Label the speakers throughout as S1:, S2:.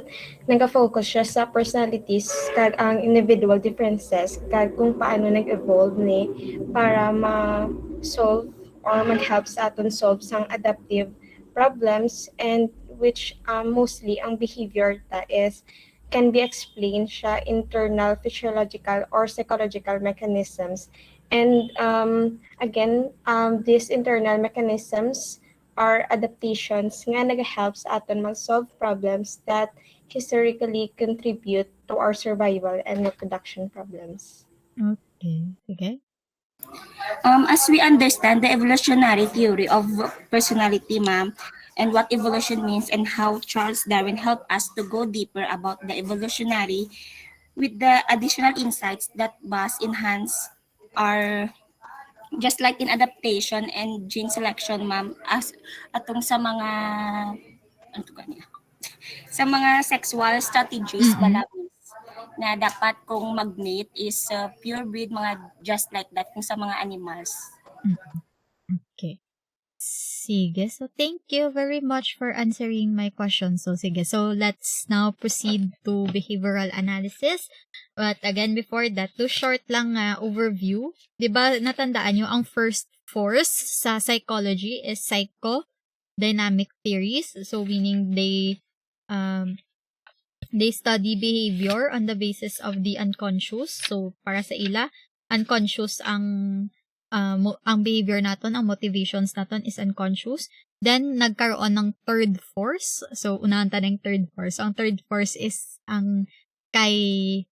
S1: quote, nag-focus siya sa personalities kag ang individual differences kag kung paano nag-evolve ni para ma-solve or mag-help sa aton solve sang adaptive problems, and which mostly ang behavior ta is can be explained siya internal physiological or psychological mechanisms. And again, these internal mechanisms are adaptations nga nag-help sa aton mag-solve problems that historically contribute to our survival and reproduction problems.
S2: Okay. Sige.
S3: As we understand the evolutionary theory of personality, ma'am, and what evolution means and how Charles Darwin helped us to go deeper about the evolutionary with the additional insights that was enhance our just like in adaptation and gene selection, ma'am, as atong sa mga ano to kanya, sa mga sexual strategies balabis na dapat kung mag-mate is pure breed mga just like that kung sa mga animals.
S2: Okay. Sige. So, thank you very much for answering my question. So, sige. So, let's now proceed to behavioral analysis. But again, before that, to short lang overview. Diba, natandaan nyo, ang first force sa psychology is psychodynamic theories. So, meaning they study behavior on the basis of the unconscious. So, para sa ila, unconscious ang behavior naton, ang motivations naton is unconscious. Then, nagkaroon ng third force. So, unahan ta ng third force. Ang third force is ang kay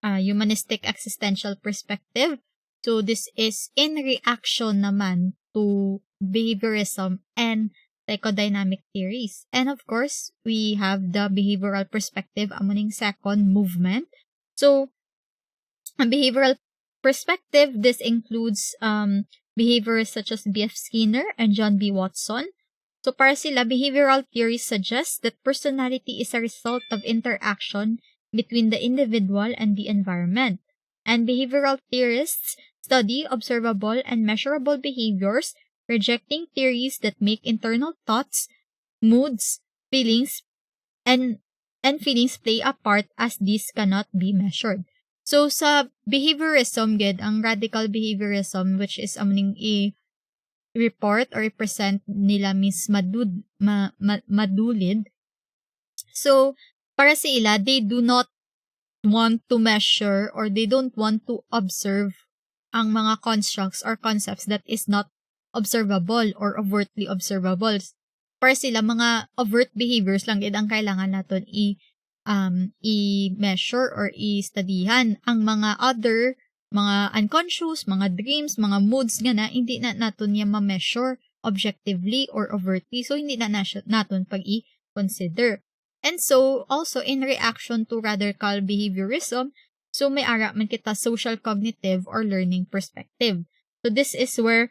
S2: humanistic existential perspective. So, this is in reaction naman to behaviorism and psychodynamic theories. And of course, we have the behavioral perspective, amuning second movement. So, ang behavioral perspective, this includes behaviors such as B.F. Skinner and John B. Watson. So, para sila, behavioral theory suggests that personality is a result of interaction between the individual and the environment. And behavioral theorists study observable and measurable behaviors, rejecting theories that make internal thoughts, moods, feelings, and feelings play a part as these cannot be measured. So, sa behaviorism, ang radical behaviorism, which is amning i-report or i-present nila Miss Madulid. So, para sa ila, they do not want to measure or they don't want to observe ang mga constructs or concepts that is not observable or overtly observable. Para sila, mga overt behaviors lang ang kailangan natin i-measure or i-studyhan. Ang mga other, mga unconscious, mga dreams, mga moods nga na, hindi na natin yan ma-measure objectively or overtly. So, hindi na natin pag-i-consider. And so, also in reaction to radical behaviorism, so may ara man kita social cognitive or learning perspective. So, this is where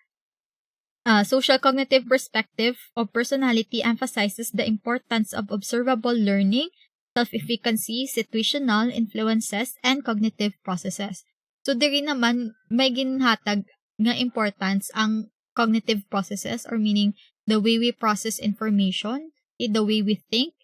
S2: social cognitive perspective of personality emphasizes the importance of observable learning, self-efficacy, situational influences, and cognitive processes. So, diri naman, may ginhatag nga importance ang cognitive processes or meaning the way we process information, the way we think,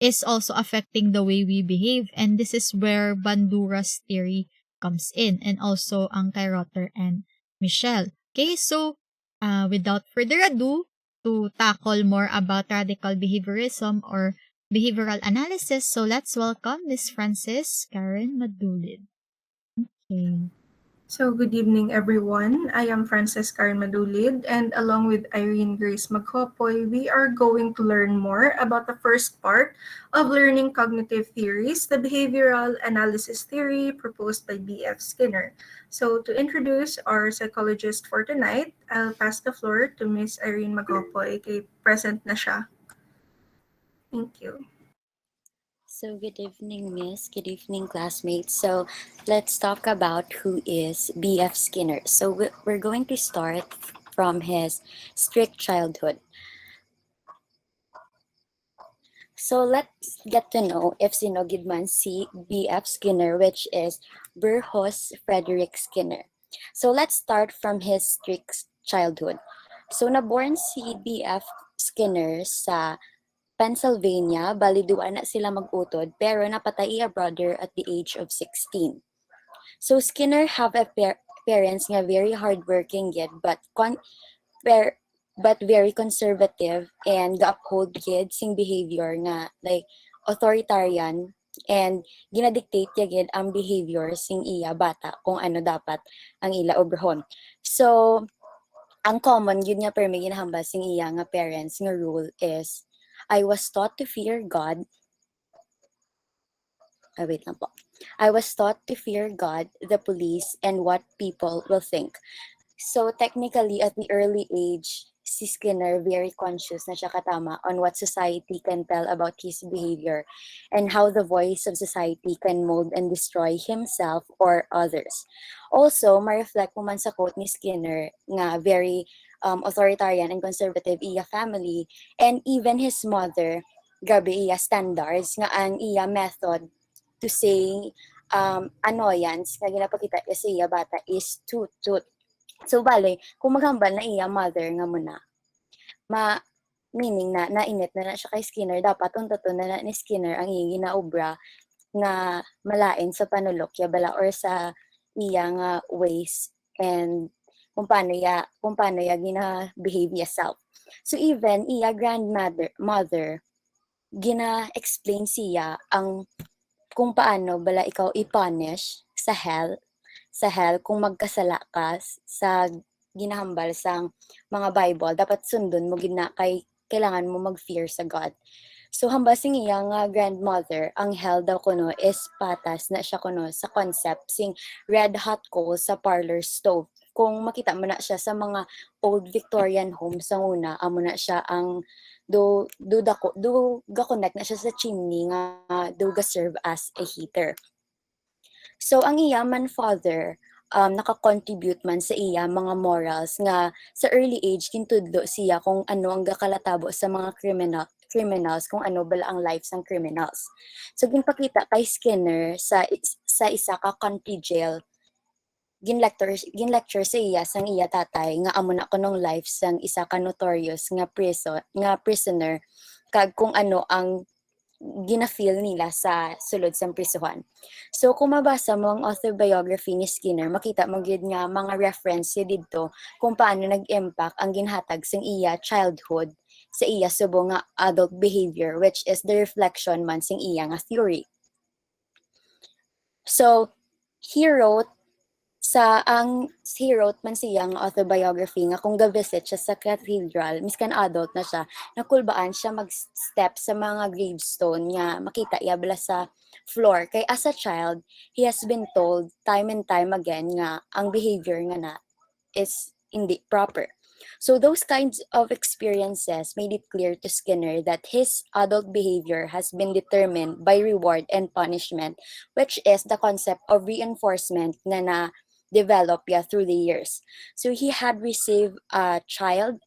S2: is also affecting the way we behave. And this is where Bandura's theory comes in, and also ang kay Rotter and Michelle. Okay, so without further ado, to tackle more about radical behaviorism or behavioral analysis, so let's welcome Miss Frances Karen Madulid. Okay.
S4: So, good evening, everyone. I am Frances Karen Madulid, and along with Erla Grace Agutaya, we are going to learn more about the first part of learning cognitive theories, the behavioral analysis theory proposed by B.F. Skinner. So, to introduce our psychologist for tonight, I'll pass the floor to Miss Erla Agutaya, kay present na siya. Thank you.
S5: So good evening, Miss. Good evening, classmates. So let's talk about who is B.F. Skinner. So we're going to start from his strict childhood. So let's get to know if sino gid man si B.F. Skinner, which is Burhos Frederick Skinner. So let's start from his strict childhood. So naborn si B.F. Skinner sa Pennsylvania, baliduan na sila mag-utod pero napatay iya brother at the age of 16. So Skinner have a parents nga very hardworking yet ver- but very conservative and ga-uphold kids sing behavior nga like authoritarian and ginadictate ya gid ang behavior sing iya bata kung ano dapat ang ila obrahon. So ang common yun nga permi ginahambal sing iya nga parents nga rule is I was taught to fear God. Wait lang po. I was taught to fear God, the police, and what people will think. So technically, at the early age, si Skinner very conscious na siya katama on what society can tell about his behavior and how the voice of society can mold and destroy himself or others. Also, ma-reflect mo man sa quote ni Skinner nga very authoritarian and conservative iya family and even his mother, grabe iya standards nga ang iya method to say annoyance nga ginapakita iya sa iya bata is toot. So bale, kung maghambal na iya mother nga muna, ma meaning na nainit na siya kay Skinner, dapat untaton na ni Skinner ang iyang ginaobra nga malain sa panulok ya bala or sa iya nga ways and kung paano ya gina-behave self. So even iya grandmother mother gina-explain siya ang kung paano bala ikaw i-punish sa hell kung magkasala ka sa ginahambal sang mga Bible, dapat sundon mo gid na kay kailangan mo mag-fear sa God. So hambal sing iya nga grandmother, ang hell daw kuno is patas na siya kuno sa concept sing red hot coal sa parlor stove. Kung makita mo na siya sa mga old Victorian homes sa una, amo na siya ang do ga connect na siya sa chimney nga do ga serve as a heater. So ang iya man father, naka-contribute man sa iya mga morals nga sa early age kintudlo siya kung ano ang gakalatabo sa mga criminals kung ano bala ang lives ng criminals. So ginpakita kay Skinner sa isa ka country jail, ginlecture sa iya sang iya tatay nga amo na kanong life sang isa ka notorious nga prisoner kag kung ano ang gina-feel nila sa sulod sa prisuhan. So kung mabasa mo ang autobiography ni Skinner, makita mo gyud nga mga reference didto kung paano nag-impact ang ginhatag sang iya childhood sa iya subong nga adult behavior, which is the reflection man sing iya nga theory. So he wrote he wrote man siyang autobiography nga kung ga-visit siya sa cathedral, miskan adult na siya, nakulbaan siya mag-step sa mga gravestone nga makita iya bala sa floor. Kay as a child, he has been told time and time again nga ang behavior nga na is hindi proper. So those kinds of experiences made it clear to Skinner that his adult behavior has been determined by reward and punishment, which is the concept of reinforcement na develop through the years. So he had received a child,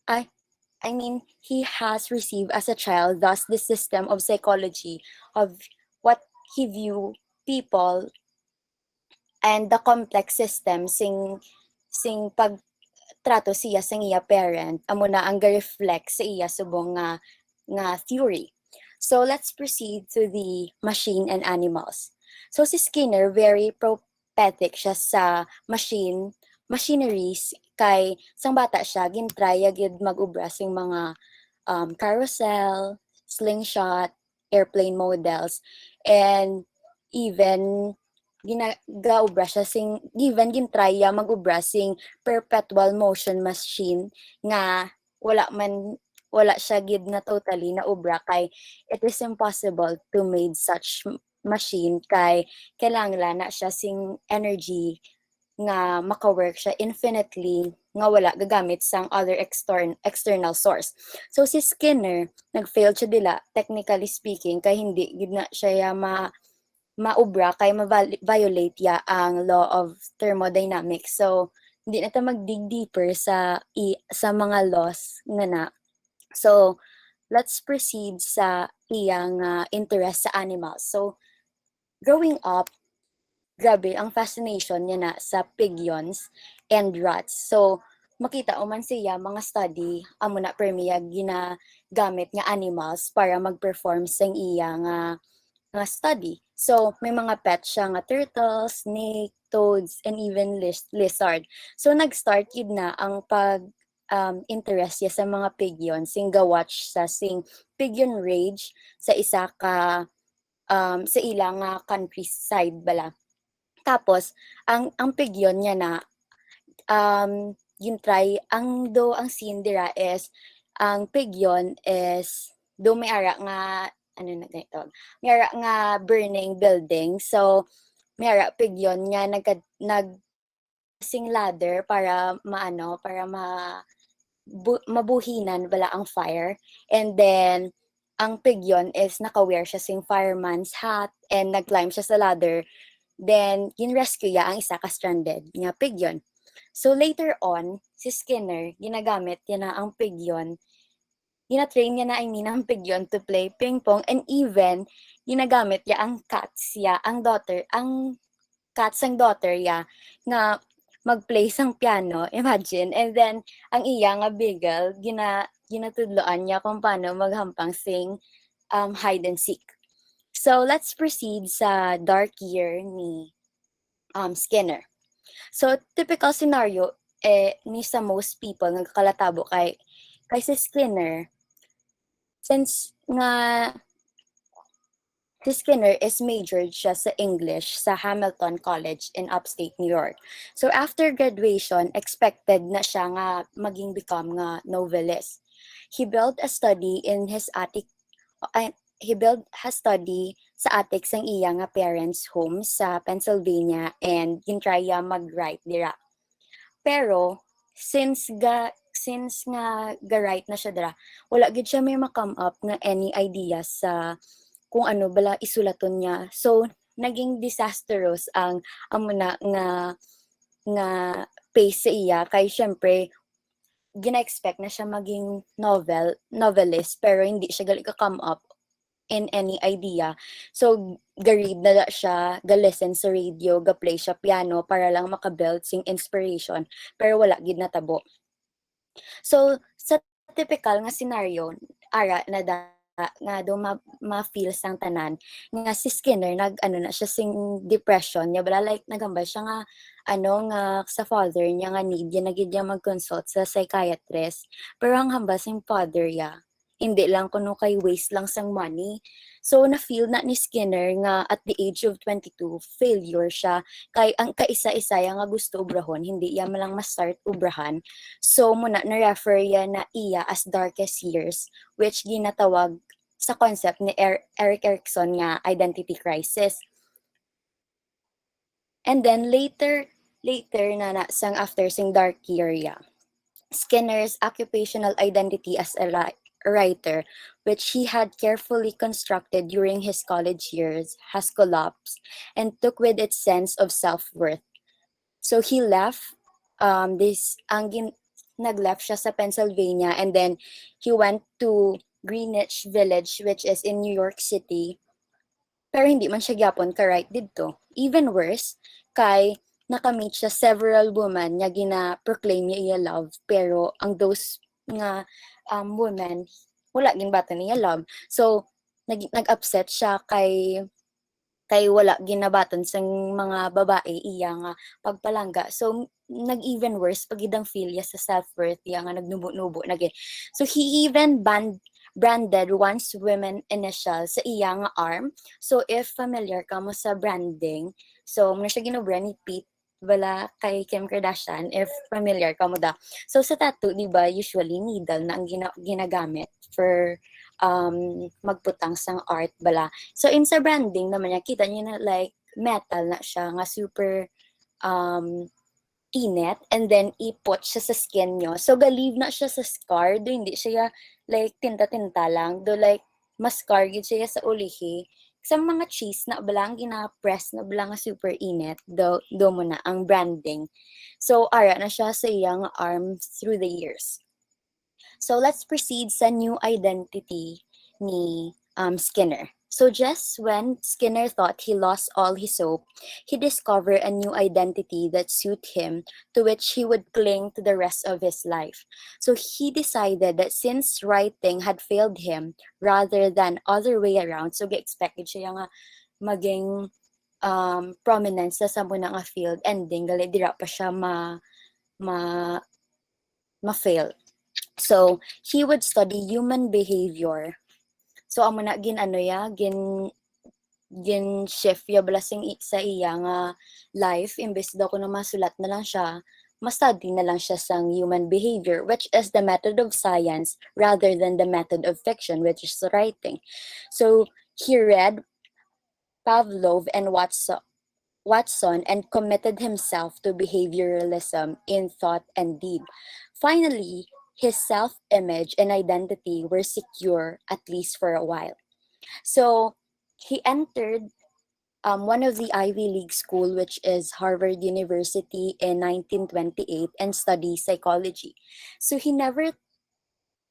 S5: I I mean he has received as a child thus the system of psychology of what he view people and the complex system sing pagtrato siya sa iya parent amo na ang ga-reflect sa iya subong nga theory. So let's proceed to the machine and animals. So si Skinner very prophetic siya sa machineries kay sang bata siya gintry gyud mag-ubra sing mga carousel, slingshot, airplane models, and even ginagaubra siya even gintry mag-ubra sing perpetual motion machine nga wala siya gid na totally na ubra kay it is impossible to made such machine kay kailangan na siya sing energy nga maka-work siya infinitely nga wala gagamit sang other external source. So si Skinner nag-fail siya dila technically speaking kay hindi gid na siya maubra kay ma-violate ang law of thermodynamics. So hindi na ta mag-dig deeper sa mga laws nga na. So let's proceed sa iyang interest sa animals. So growing up, grabe ang fascination niya na sa pigeons and rats. So makita o man siya mga study amo na permiya ginagamit nga animals para mag-perform sang iya nga study. So may mga pet siya nga turtle, snake, toads, and even lizard. So nag-start yun na ang pag interest niya sa mga pigyon sing watch sa sing pigyon rage sa isa ka sa ilang countryside bala. Tapos ang pigyon niya na yung try ang scene dira is ang pigyon is do may ara nga ano na ito may ara nga burning building, so may ara pigyon nga nag sing ladder para maano para mabuhinan bala ang fire, and then ang pigyon is naka-wear siya sing fireman's hat and nag-climb siya sa ladder. Then, rescue ya ang isa ka stranded nga pigyon. So, later on, si Skinner, ginagamit niya na ang pigyon. Gina-train niya na, I mean, ang pigyon to play ping pong, and even, ginagamit niya ang cats ya, ang cats ang daughter ya, nga mag-play sang piano, imagine. And then, ang iya nga beagle, ginatudloan niya kung paano maghampang sing hide and seek. So, let's proceed sa dark year ni Skinner. So, typical scenario ni sa most people nagkalatabo kay si Skinner, since nga si Skinner is majored siya sa English sa Hamilton College in upstate New York. So after graduation, expected na siya nga become nga novelist. He built a study in his attic he built a study sa attic sang iya nga parents' home sa Pennsylvania, and gintrya mag-write dira. Pero since nga ga-write na siya dira, wala gid siya may ma-come up nga any idea sa kung ano bala isulaton niya. So naging disastrous ang amo na nga pace sa iya, kay syempre gina-expect na siya maging novelist, pero hindi siya gali ka come up in any idea. So ga-read na siya, ga-listen sa radio, ga-play siya piano para lang maka-build sing inspiration, pero wala gid natabo. So sa typical nga scenario, ara na nga do ma-feel sang tanan nga si Skinner nag-ano na siya sing depression niya bala, like nagambay siya nga nga sa father niya nga need niya na gid niya mag-consult sa psychiatrist, pero ang hambal sing father ya hindi lang kuno kay waste lang sang money. So na-feel na ni Skinner nga at the age of 22 failure siya, kay ang kaisa-isa nga gusto ubrahon hindi iya man lang ma-start ubrahan. So muna na-refer ya na iya as darkest years, which ginatawag sa concept ni Eric Erikson nga identity crisis. And then later na sang after sing dark year ya, Skinner's occupational identity as a writer, which he had carefully constructed during his college years, has collapsed and took with its sense of self-worth. So he left nagleft siya sa Pennsylvania, and then he went to Greenwich Village, which is in New York City. Pero hindi man siya gyapon ka-right didto. Even worse, kay nakamit siya several women nga gina-proclaim niya iya love, pero ang those nga women wala ginbaton niya love. So nag-upset siya kay wala ginabaton sang mga babae iya nga pagpalangga. So nag-even worse pag idang feel sa self-worth iya nga nagnubo-nubo na gid. So he even branded one's women initial sa iya nga arm. So if familiar ka mo sa branding, so muna siya ginobrand ni Pete wala kay Kim Kardashian, if familiar ka mo da. So sa tattoo, di ba, usually needle na ang ginagamit for magputang sang art bala. So in sa branding naman niya, kita niyo na like metal na siya nga super init, and then ipot siya sa skin nyo. So galive na siya sa scar, do hindi siya like tinta-tinta lang, do like mas scar gid siya sa ulihi. Sa mga cheese na balang gina-press na balang super init, do mo na ang branding. So ara na siya sa iyang arms through the years. So let's proceed sa new identity ni Skinner. So just when Skinner thought he lost all his hope, he discovered a new identity that suited him, to which he would cling to the rest of his life. So he decided that since writing had failed him rather than other way around, so expected siya nga maging prominence sa samo na nga field, ending gali dira pa siya ma ma-fail. So he would study human behavior. So amo na gin ano ya gin shift ya blasing sa iya nga life, imbes daw ko na masulat na lang siya, ma-study na lang siya sang human behavior, which is the method of science rather than the method of fiction, which is writing. So he read Pavlov and Watson and committed himself to behavioralism in thought and deed. Finally, his self-image and identity were secure, at least for a while. So he entered one of the Ivy League school, which is Harvard University, in 1928 and studied psychology. So he never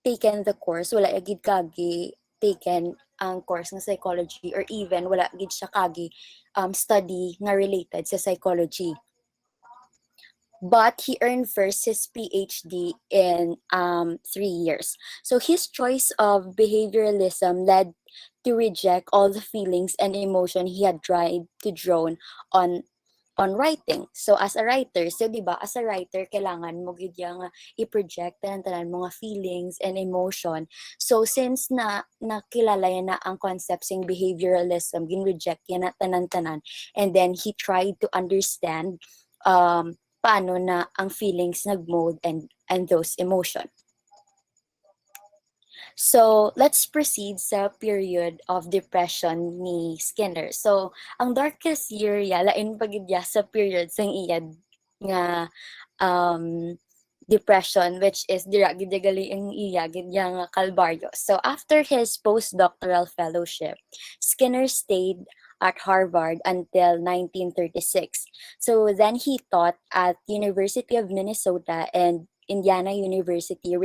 S5: taken the course, wala agid kagi taken ang course ng psychology, or even wala agid siya kagi study nga related sa psychology. But he earned first his PhD in 3 years. So his choice of behavioralism led to reject all the feelings and emotion he had tried to drown on writing. So as a writer, so 'di ba, as a writer kailangan mo gid yang i-project tanan mga feelings and emotion. So since nakilala niya na ang concept sing behavioralism, gin-reject niya na tanan-tanan, and then he tried to understand paano na ang feelings nag-mold and those emotion. So, let's proceed sa period of depression ni Skinner. So, ang darkest year ya, lain pagidya sa period sang iyad nga um, depression, which is dira gid gali ang iya gid nga kalbaryo. So, after his postdoctoral fellowship, Skinner stayed at Harvard until 1936. So, then he taught at University of Minnesota and Indiana University,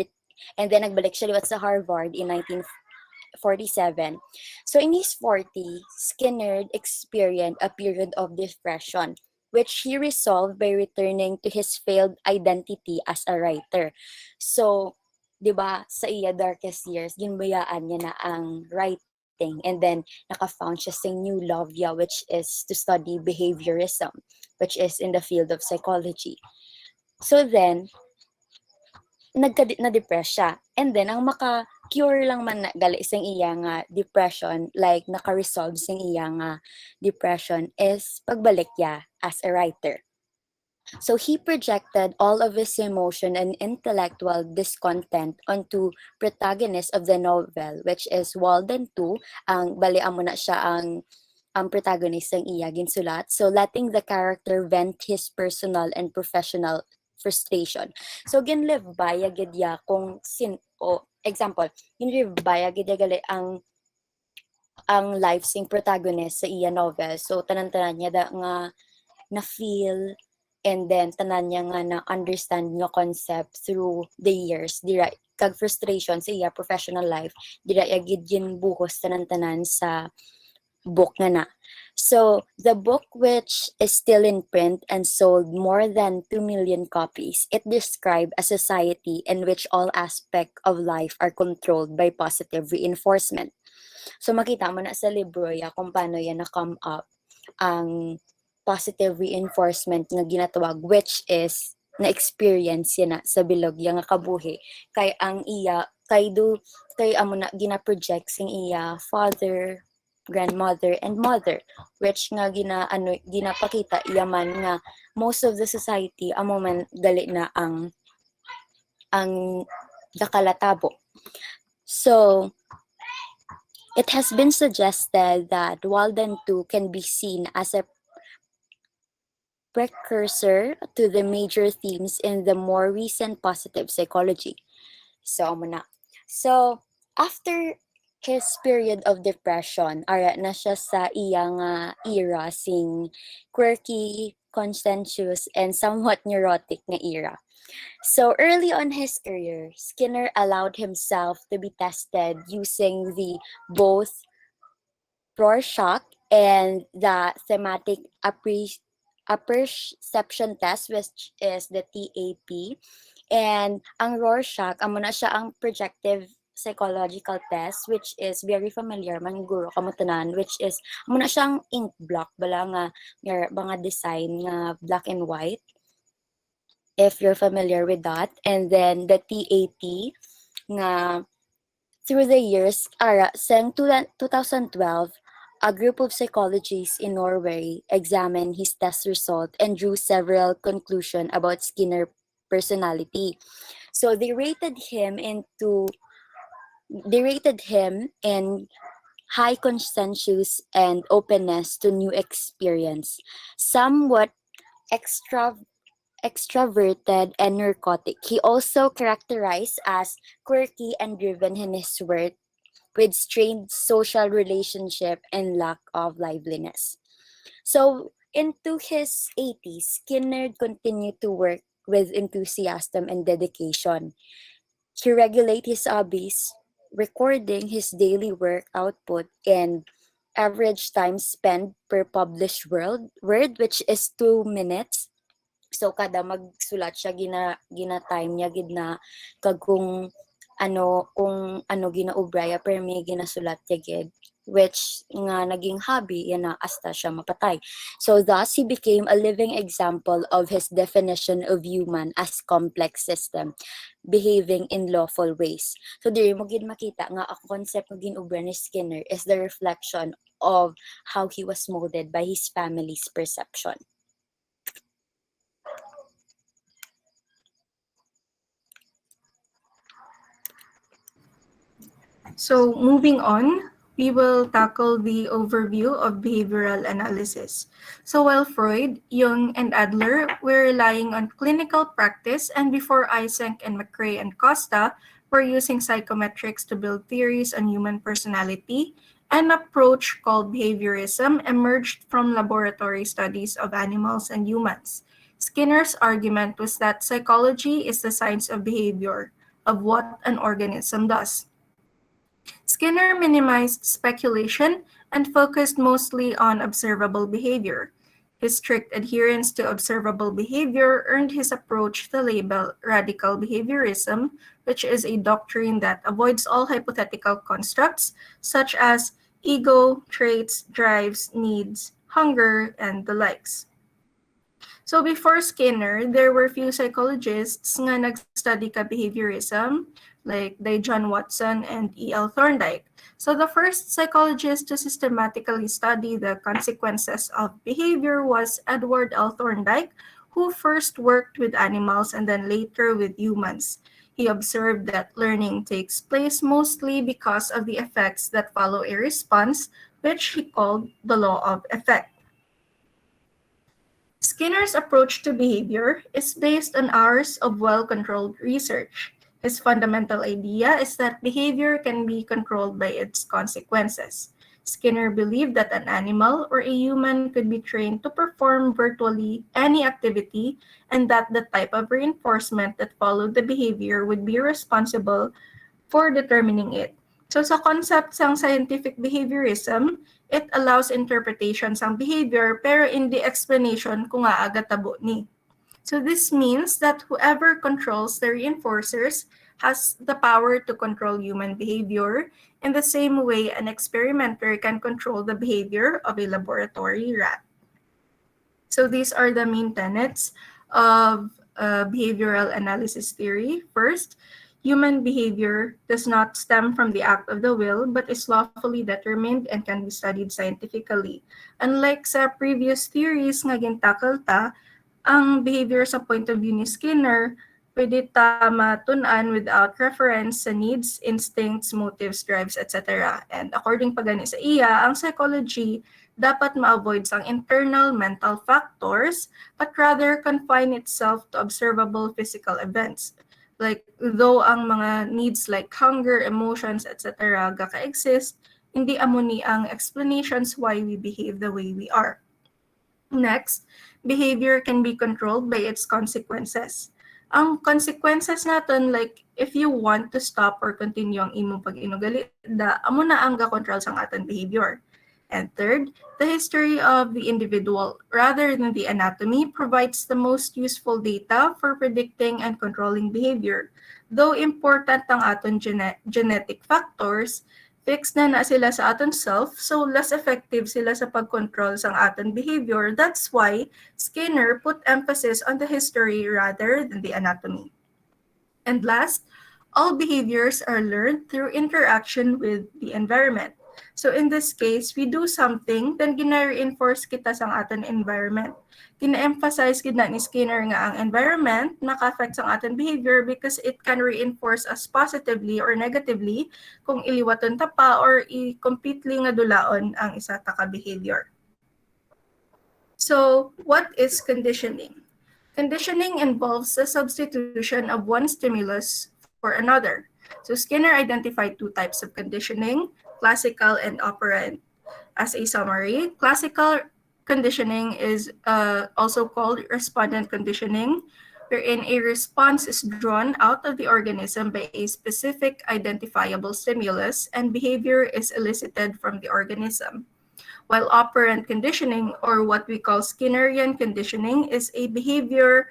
S5: and then nagbalik siya liwat sa Harvard in 1947. So in his 40s, Skinner experienced a period of depression, which he resolved by returning to his failed identity as a writer. So, 'di ba, sa iya darkest years, ginbayaan niya na ang writing, and then naka-found siya sa new love niya, which is to study behaviorism, which is in the field of psychology. So then, na-depress siya. And then, ang maka-cure lang man na gali sang iya nga depression, like naka-resolve sang iya nga depression, is pagbalik niya as a writer. So he projected all of his emotion and intellectual discontent onto protagonist of the novel, which is Walden 2. Ang balian mo na siya ang protagonist ng iya ginsulat. So letting the character vent his personal and professional frustration. So ginlive baya gid ya kung example, ginlive baya gid ya gali ang life sing protagonist sa iya novel. So tanan-tanan niya da nga na feel, and then tanan niya nga na understand nga concept through the years, dira kag frustration sa iya professional life, dira gid yin buhos tanan-tanan sa book nga na. So, the book, which is still in print and sold more than 2 million copies, it describes a society in which all aspects of life are controlled by positive reinforcement. So, makita mo na sa libro ya kung paano yan na-come up ang positive reinforcement nga ginatawag, which is na-experience yan na sa bilog yung nga kabuhi. Kay ang iya, kay amo na gina-project sing iya father, grandmother, and mother, which nga ginapakita yaman nga most of the society amo man dali na ang gakalatabo. So it has been suggested that Walden 2 can be seen as a precursor to the major themes in the more recent positive psychology. So muna. So after his period of depression, ara na siya sa iyang era sing quirky, conscientious, and somewhat neurotic na era. So early on his career, Skinner allowed himself to be tested using the both Rorschach and the thematic apperception test, which is the TAP. And ang Rorschach, amo na siya ang projective psychological test, which is very familiar man guro kamo tanan, which is amo na siyang ink block bala nga mga design nga black and white, if you're familiar with that. And then the TAT nga through the years, since 2012, a group of psychologists in Norway examined his test result and drew several conclusions about Skinner's personality. So they rated him in high consensus and openness to new experience, somewhat extra extroverted and narcotic. He also characterized as quirky and driven in his work, with strained social relationship and lack of liveliness. So, into his 80s, Skinner continued to work with enthusiasm and dedication. He regulated his hobbies, recording his daily work output and average time spent per published word, which is 2 minutes. So kada magsulat siya gina-time niya gid na kag kung ano ginaubraya per may ginasulat niya gid, which nga naging hobby yan na hasta siya mapatay. So thus he became a living example of his definition of human as complex system behaving in lawful ways. So diri mo gid makita nga ang concept nga ginubra ni Skinner is the reflection of how he was molded by his family's perception.
S4: So, moving on, we will tackle the overview of behavioral analysis. So, while Freud, Jung, and Adler were relying on clinical practice, and before Eysenck and McRae and Costa were using psychometrics to build theories on human personality, an approach called behaviorism emerged from laboratory studies of animals and humans. Skinner's argument was that psychology is the science of behavior, of what an organism does. Skinner minimized speculation and focused mostly on observable behavior. His strict adherence to observable behavior earned his approach the label radical behaviorism, which is a doctrine that avoids all hypothetical constructs such as ego, traits, drives, needs, hunger, and the likes. So before Skinner, there were few psychologists nga nag-study ka behaviorism, like John Watson and E.L. Thorndike. So the first psychologist to systematically study the consequences of behavior was Edward L. Thorndike, who first worked with animals and then later with humans. He observed that learning takes place mostly because of the effects that follow a response, which he called the law of effect. Skinner's approach to behavior is based on hours of well-controlled research. His fundamental idea is that behavior can be controlled by its consequences. Skinner believed that an animal or a human could be trained to perform virtually any activity, and that the type of reinforcement that followed the behavior would be responsible for determining it. So sa concept sang scientific behaviorism, it allows interpretation sang behavior pero in the explanation kung aaga tabo ni. So this means that whoever controls the reinforcers has the power to control human behavior in the same way an experimenter can control the behavior of a laboratory rat. So these are the main tenets of behavioral analysis theory. First, human behavior does not stem from the act of the will but is lawfully determined and can be studied scientifically. Unlike sa previous theories nga gintakal ta, ang behavior sa point of view ni Skinner pwede ta matun-an without reference sa needs, instincts, motives, drives, etc. And according pa gani sa iya, ang psychology dapat ma-avoid sang internal mental factors but rather confine itself to observable physical events. Like, though ang mga needs like hunger, emotions, etc. gaka-exist, hindi amo ni ang explanations why we behave the way we are. Next, behavior can be controlled by its consequences. Ang consequences naton, like if you want to stop or continue ang imong pag-inugali, amo na ang ga-control sang aton behavior. And third, the history of the individual rather than the anatomy provides the most useful data for predicting and controlling behavior. Though important ang aton genetic factors, fixed na sila sa aton self, so less effective sila sa pag-control sa aton behavior. That's why Skinner put emphasis on the history rather than the anatomy. And last, all behaviors are learned through interaction with the environment. So in this case, we do something, then gina-reinforce kita sa aton environment. Gina-emphasize gina ni Skinner nga ang environment naka-affect sa aton behavior because it can reinforce us positively or negatively kung iliwaton ta pa or i-completely nga dulaon ang isa ta ka behavior. So, what is conditioning? Conditioning involves the substitution of one stimulus for another. So Skinner identified two types of conditioning, classical and operant. As a summary, classical conditioning is also called respondent conditioning, wherein a response is drawn out of the organism by a specific identifiable stimulus and behavior is elicited from the organism. While operant conditioning, or what we call Skinnerian conditioning, is a behavior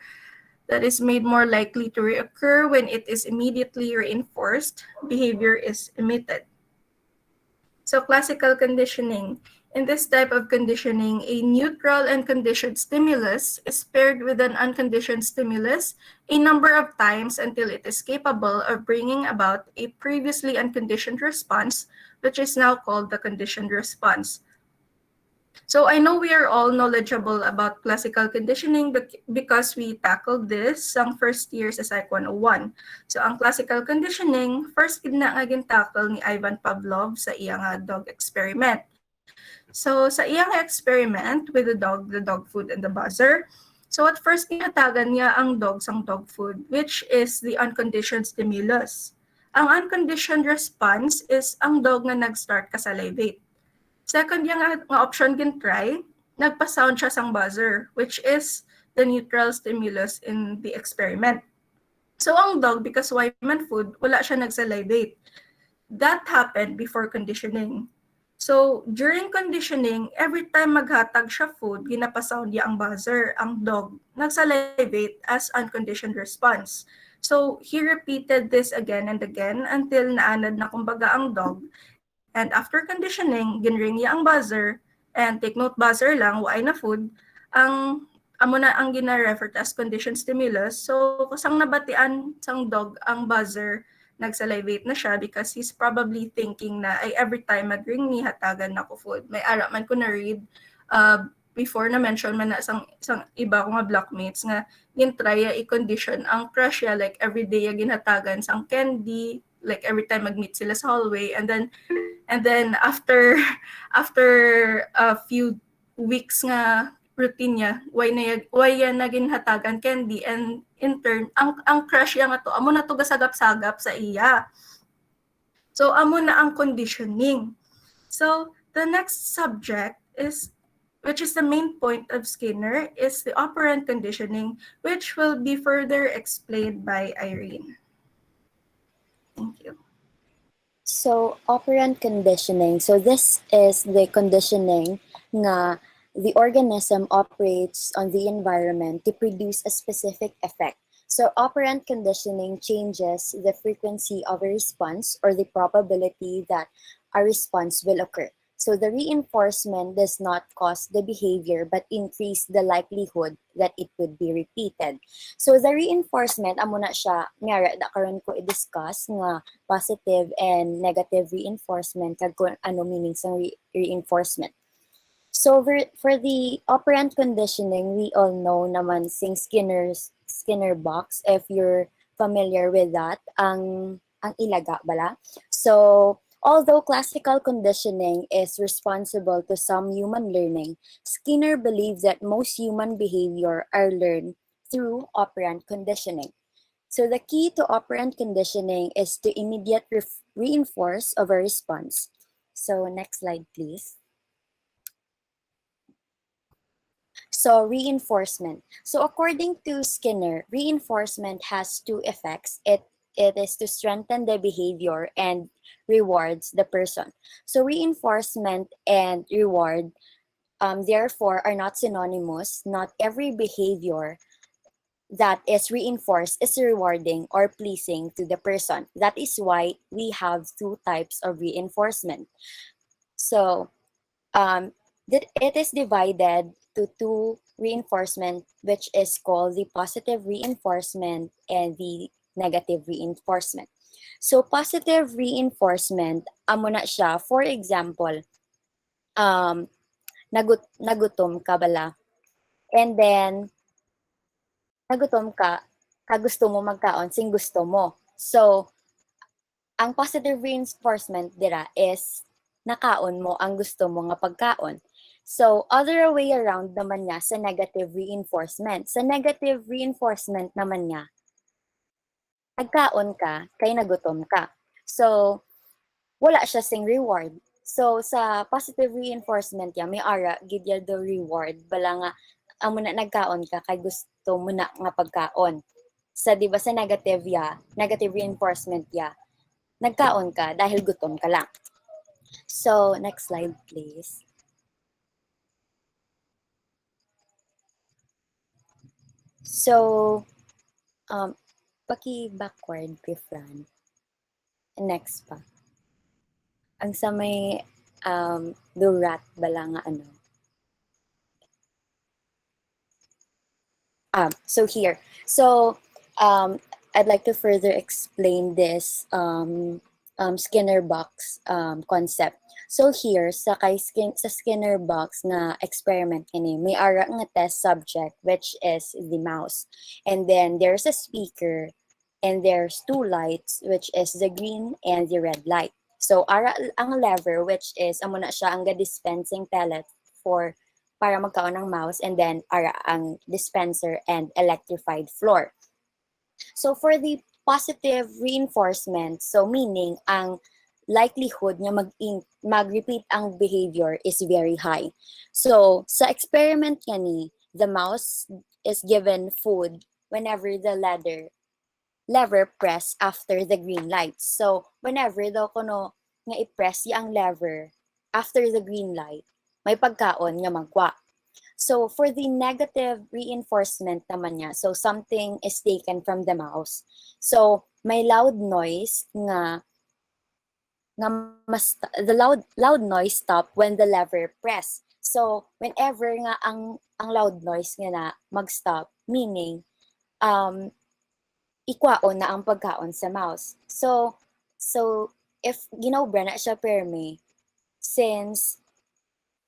S4: that is made more likely to reoccur when it is immediately reinforced, behavior is emitted. So classical conditioning. In this type of conditioning, a neutral and conditioned stimulus is paired with an unconditioned stimulus a number of times until it is capable of bringing about a previously unconditioned response, which is now called the conditioned response. So I know we are all knowledgeable about classical conditioning because we tackled this ang first year sa Psych 101. So ang classical conditioning, first gid na nga tackle ni Ivan Pavlov sa iyang dog experiment. So sa iyang experiment with the dog food and the buzzer, so at first ginatagan niya ang dog sang dog food, which is the unconditioned stimulus. Ang unconditioned response is ang dog nga nag-start ka salivate. Second yung nga option gin try, nagpa-sound siya sang buzzer, which is the neutral stimulus in the experiment. So ang dog, because Wyman food, wala siya nagsalivate. That happened before conditioning. So during conditioning, every time maghatag siya food, ginapa-sound niya ang buzzer, ang dog, nagsalivate as unconditioned response. So he repeated this again and again until naanad na kumbaga ang dog. And after conditioning, ginring niya ang buzzer, and take note, buzzer lang, why na food, amo na ang gina-refer as conditioned stimulus. So, kusang nabatian sang dog ang buzzer, nagsalivate na siya because he's probably thinking na ay every time mag-ring ni hatagan na ko food. May ara man ko na-read before na mention man na sang iba ko nga blockmates nga gin-try i-condition ang crush ya like every day ginhatagan sang candy, like every time mag-meet sila sa hallway, and then after a few weeks nga routine niya, why yan naging hatagan candy, and in turn ang crush ya nga to amo na to gasagap-sagap sa iya. So amo na ang conditioning. So the next subject is, which is the main point of Skinner, is the operant conditioning, which will be further explained by Irene. Thank you.
S5: So, operant conditioning. So, this is the conditioning nga the organism operates on the environment to produce a specific effect. So, operant conditioning changes the frequency of a response or the probability that a response will occur. So, the reinforcement does not cause the behavior but increase the likelihood that it would be repeated. So, the reinforcement, amo na siya, nga da karon ko i-discuss nga positive and negative reinforcement kag kung ano meaning sa reinforcement. So for the operant conditioning, we all know naman sing Skinner box, if you're familiar with that, ang ilaga bala. So although classical conditioning is responsible to some human learning, Skinner believed that most human behavior are learned through operant conditioning. So the key to operant conditioning is to immediate reinforce of a response. So next slide, please. So reinforcement. So according to Skinner, reinforcement has two effects. It it is to strengthen the behavior and rewards the person. So reinforcement and reward, therefore, are not synonymous. Not every behavior that is reinforced is rewarding or pleasing to the person. That is why we have two types of reinforcement. So that it is divided to two reinforcement, which is called the positive reinforcement and the negative reinforcement. So positive reinforcement, amo na siya, for example, um, nagutom ka bala, and then nagutom ka, kagusto mo magkaon, sing gusto mo. So, ang positive reinforcement dira is nakaon mo ang gusto mo nga pagkaon. So, other way around naman niya sa negative reinforcement. Sa negative reinforcement naman niya, nagkaon ka, kay nagutom ka. So, wala siya sing reward. So, sa positive reinforcement niya, may ara, gidya the reward. Bala nga, amo na nagkaon ka, kay gusto mo na nga pagkaon. Sa, di ba, sa negative ya, negative reinforcement ya, nagkaon ka dahil gutom ka lang. So, next slide, please. So, paki-backward, Fran. Next pa. Ang sa may durat bala nga ano. So here. So, I'd like to further explain this Skinner box concept. So here, sa Skinner box na experiment kini, may ara nga test subject, which is the mouse. And then there's a speaker, and there's two lights, which is the green and the red light. So ara ang lever, which is amo na siya ang dispensing pellet for para magkaon ng mouse, and then ara ang dispenser and electrified floor. So for the positive reinforcement, so meaning ang likelihood niya mag-repeat ang behavior is very high. So sa experiment niya ni, the mouse is given food whenever the lever press after the green light. So whenever daw kuno nga i-press yung lever after the green light, may pagkaon nga magwa. So for the negative reinforcement naman niya, so something is taken from the mouse. So may loud noise nga mas the loud noise stop when the lever press. So whenever nga ang loud noise nga na mag-stop, meaning ikwaon na ang pagkaon sa mouse. So if ginobra na siya perme, since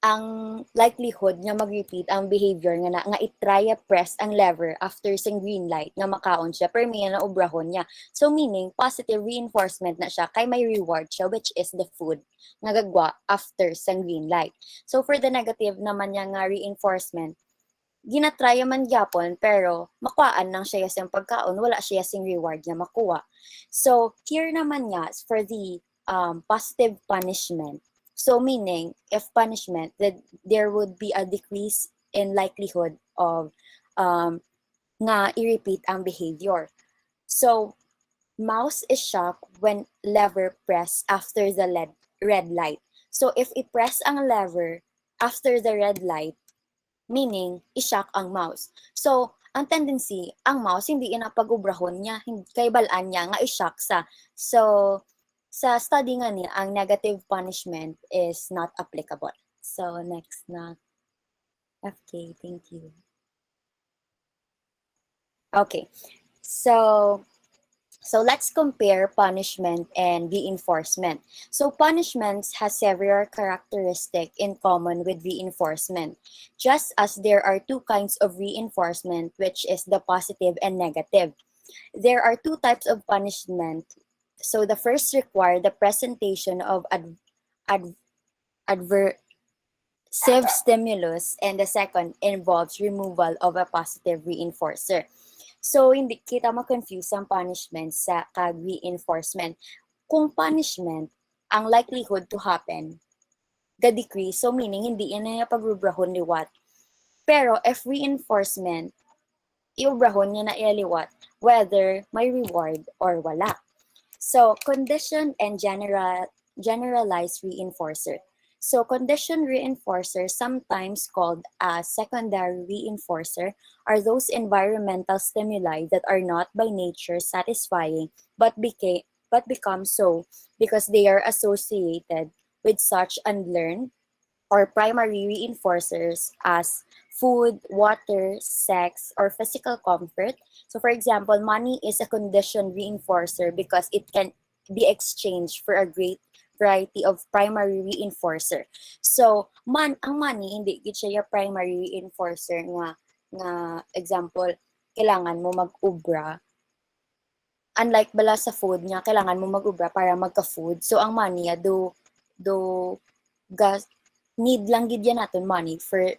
S5: ang likelihood nga mag-repeat ang behavior nga i-try press ang lever after sing green light nga makaon siya per may na obrahon niya. So meaning positive reinforcement na siya kay may reward siya, which is the food nga gagwa after sang green light. So for the negative naman niya nga reinforcement, ginatry man gyapon pero makuhaan lang siya yung pagkaon, wala siya sing reward nga makuha. So here naman nga for the positive punishment. So meaning, if punishment, that there would be a decrease in likelihood of nga i-repeat ang behavior. So, mouse is shocked when lever press after the red light. So, if i-press ang lever after the red light, meaning, i-shock ang mouse. So, ang tendency, ang mouse, hindi inapag-ubrahon niya, kay balaan niya nga i-shock sa. So, sa study nga niya, ang negative punishment is not applicable. So, next na. FK, thank you. Okay, so let's compare punishment and reinforcement. So punishments has several characteristics in common with reinforcement, just as there are two kinds of reinforcement, which is the positive and negative. There are two types of punishment. So the first require the presentation of adversive stimulus, and the second involves removal of a positive reinforcer. So hindi kita ma-confuse ang punishment sa kag-reinforcement. Kung punishment, ang likelihood to happen ga-decrease, so meaning hindi yan na pagrubrahon liwat. Pero if reinforcement, iubrahon niya na ialiwat whether may reward or wala. So, conditioned and generalized reinforcer. So, conditioned reinforcer, sometimes called a secondary reinforcer, are those environmental stimuli that are not by nature satisfying but become so because they are associated with such unlearned or primary reinforcers as food, water, sex, or physical comfort. So, for example, money is a conditioned reinforcer because it can be exchanged for a great variety of primary reinforcer. So, ang money hindi gid siya yung primary reinforcer nga example, kailangan mo mag-ubra. Unlike bala sa food nga kailangan mo mag-ubra para magka-food. So ang money do gas need lang gid yan naton money for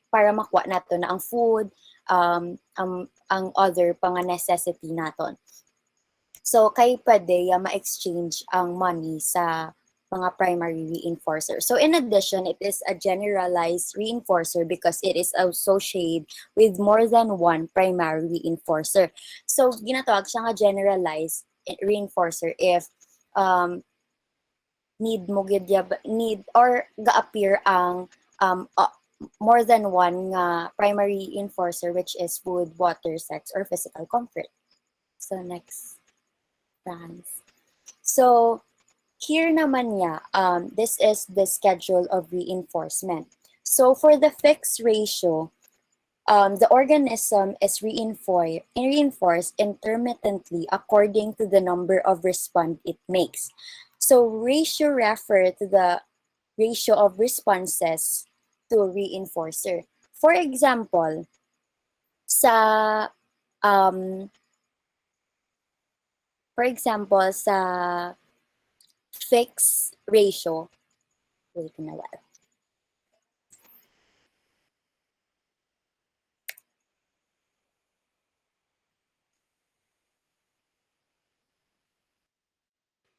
S5: para makuha nato na ang food, ang other pang necessity naton. So kay pwede ma-exchange ang money sa mga primary reinforcer. So in addition, it is a generalized reinforcer because it is associated with more than one primary reinforcer. So ginatawag siya nga generalized reinforcer if need or ga-appear ang more than one nga primary reinforcer, which is food, water, sex, or physical comfort. So next, Franz. So here naman niya, this is the schedule of reinforcement. So for the fixed ratio, the organism is reinforced intermittently according to the number of response it makes. So ratio refer to the ratio of responses to a reinforcer. For example, sa sa fixed ratio, wait na while.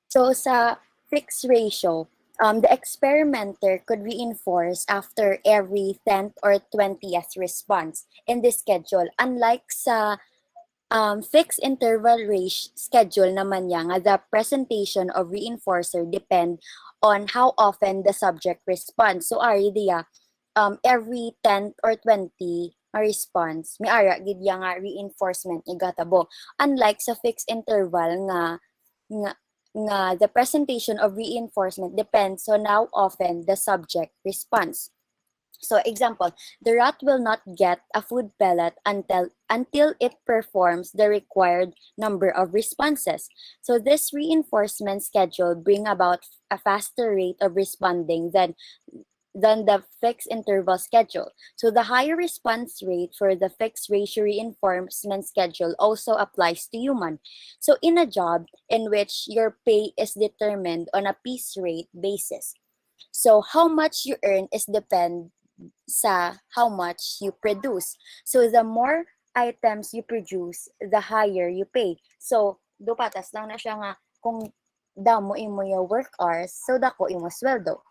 S5: So sa fixed ratio, the experimenter could reinforce after every 10th or 20th response in this schedule. Unlike sa fixed interval schedule naman niya nga the presentation of reinforcer depend on how often the subject responds. So ari diya, every 10 or 20 response, may ara gid nga reinforcement igatabo. Unlike sa fixed interval nga the presentation of reinforcement depends on how often the subject responds. So example, the rat will not get a food pellet until it performs the required number of responses. So this reinforcement schedule bring about a faster rate of responding than the fixed interval schedule. So the higher response rate for the fixed ratio reinforcement schedule also applies to human. So in a job in which your pay is determined on a piece rate basis. So how much you earn is depend sa how much you produce. So the more items you produce, the higher you pay. So do patas lang na siya nga kung damo imo yung work hours, so dako imo sweldo.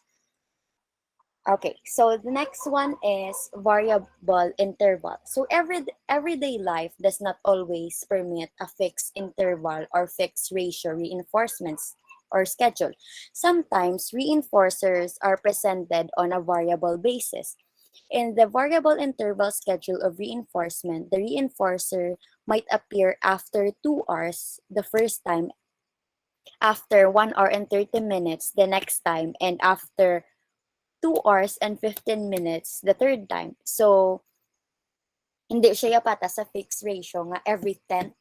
S5: Okay, so the next one is variable interval. So everyday life does not always permit a fixed interval or fixed ratio reinforcements or schedule. Sometimes reinforcers are presented on a variable basis. In the variable interval schedule of reinforcement, the reinforcer might appear after 2 hours the first time, after 1 hour and 30 minutes the next time, and after 2 hours and 15 minutes the third time. So, hindi siya yapata sa fixed ratio nga every 10th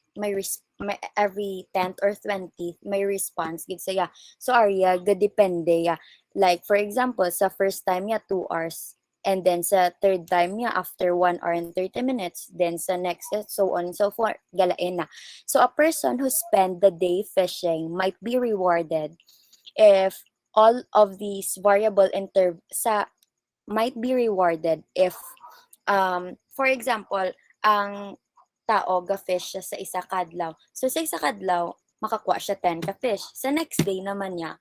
S5: every 10th or 20th may response gid siya. So arya gadepende ya. Like for example, sa first time niya 2 hours, and then sa third time niya after 1 hour and 30 minutes, then sa next so on and so forth, galain na. So a person who spend the day fishing might be rewarded if all of these variable might be rewarded if for example, ang tao ga-fish siya sa isa kadlaw. So sa isa kadlaw, makakuha siya 10 ka fish. Sa next day naman niya,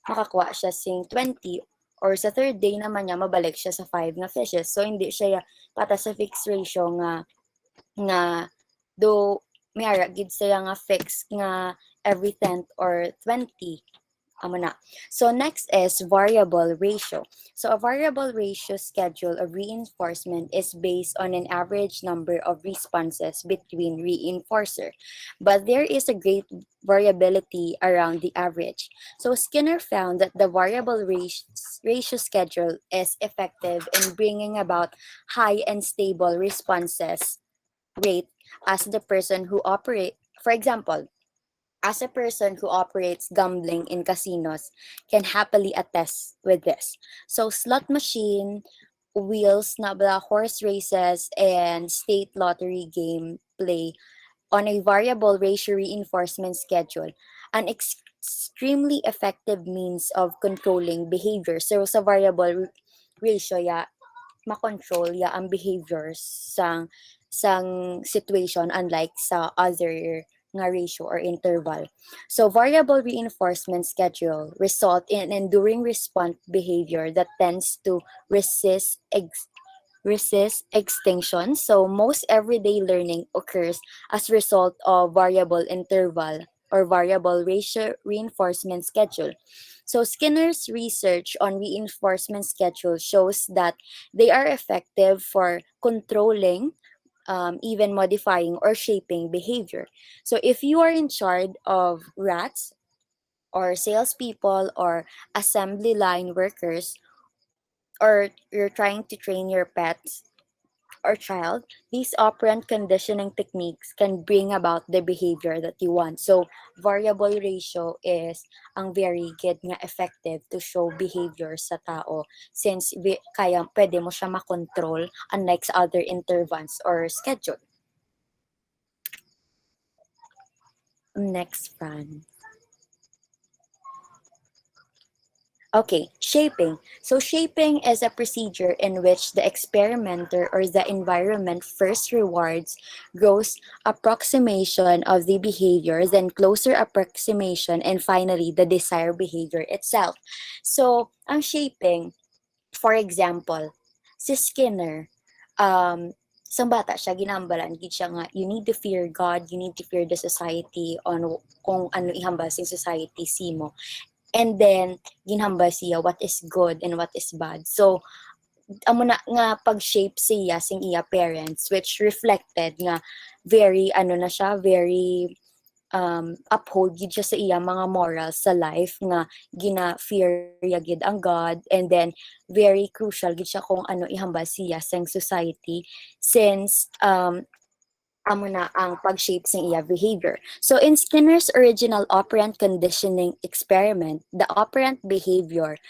S5: makakuha siya sing 20, or sa third day naman niya mabalik siya sa 5 na fishes. So hindi siya pata sa fixed ratio nga nga do mayara gid sila nga fix nga every 10th or 20 amo na. So next is variable ratio. So a variable ratio schedule of reinforcement is based on an average number of responses between reinforcer. But there is a great variability around the average. So Skinner found that the variable ratio schedule is effective in bringing about high and stable responses rate as the person who operate, for example, as a person who operates gambling in casinos can happily attest with this. So slot machine, wheels, nabla horse races, and state lottery game play on a variable ratio reinforcement schedule, an extremely effective means of controlling behavior. So sa variable ratio, ya, makontrol ya ang behaviors sang situation unlike sa other nga ratio or interval. So variable reinforcement schedule result in enduring response behavior that tends to resist resist extinction. So most everyday learning occurs as a result of variable interval or variable ratio reinforcement schedule. So Skinner's research on reinforcement schedule shows that they are effective for controlling, even modifying or shaping behavior. So if you are in charge of rats or salespeople or assembly line workers, or you're trying to train your pets or child, these operant conditioning techniques can bring about the behavior that you want. So, variable ratio is ang very good nga effective to show behavior sa tao since kaya pwede mo siya makontrol unlike sa other intervals or schedule. Next, Fran. Okay, shaping. So shaping is a procedure in which the experimenter or the environment first rewards gross approximation of the behavior, then closer approximation, and finally the desired behavior itself. So, ang shaping, for example, si Skinner, isang bata siya, ginambalan, gid siya nga, you need to fear God, you need to fear the society on kung ano ihambal sing society simo. And then ginhambal siya what is good and what is bad. So amo na nga pag-shape siya sing iya parents which reflected nga very ano na siya, very uphold gid siya sa iya mga morals sa life nga gina-fear ya gid ang God, and then very crucial gid siya kung ano ihambal siya sa society since amo na ang pag-shape sa iya behavior. So in Skinner's original operant conditioning experiment, the operant behavior,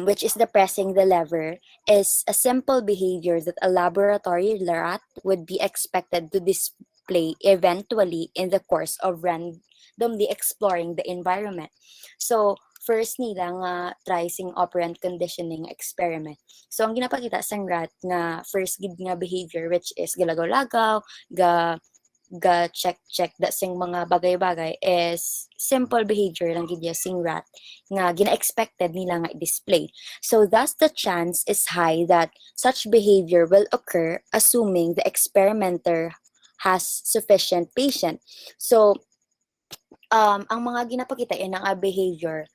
S5: which is the pressing the lever, is a simple behavior that a laboratory rat would be expected to display eventually in the course of randomly exploring the environment. So, first nila nga try sing operant conditioning experiment. So, ang ginapakita sang rat nga first gid nga behavior which is galagaw-lagaw, ga check da sing mga bagay-bagay is simple behavior lang gid sing rat nga gina-expected nila nga i-display. So thus the chance is high that such behavior will occur assuming the experimenter has sufficient patience. So ang mga ginapakita ng behavior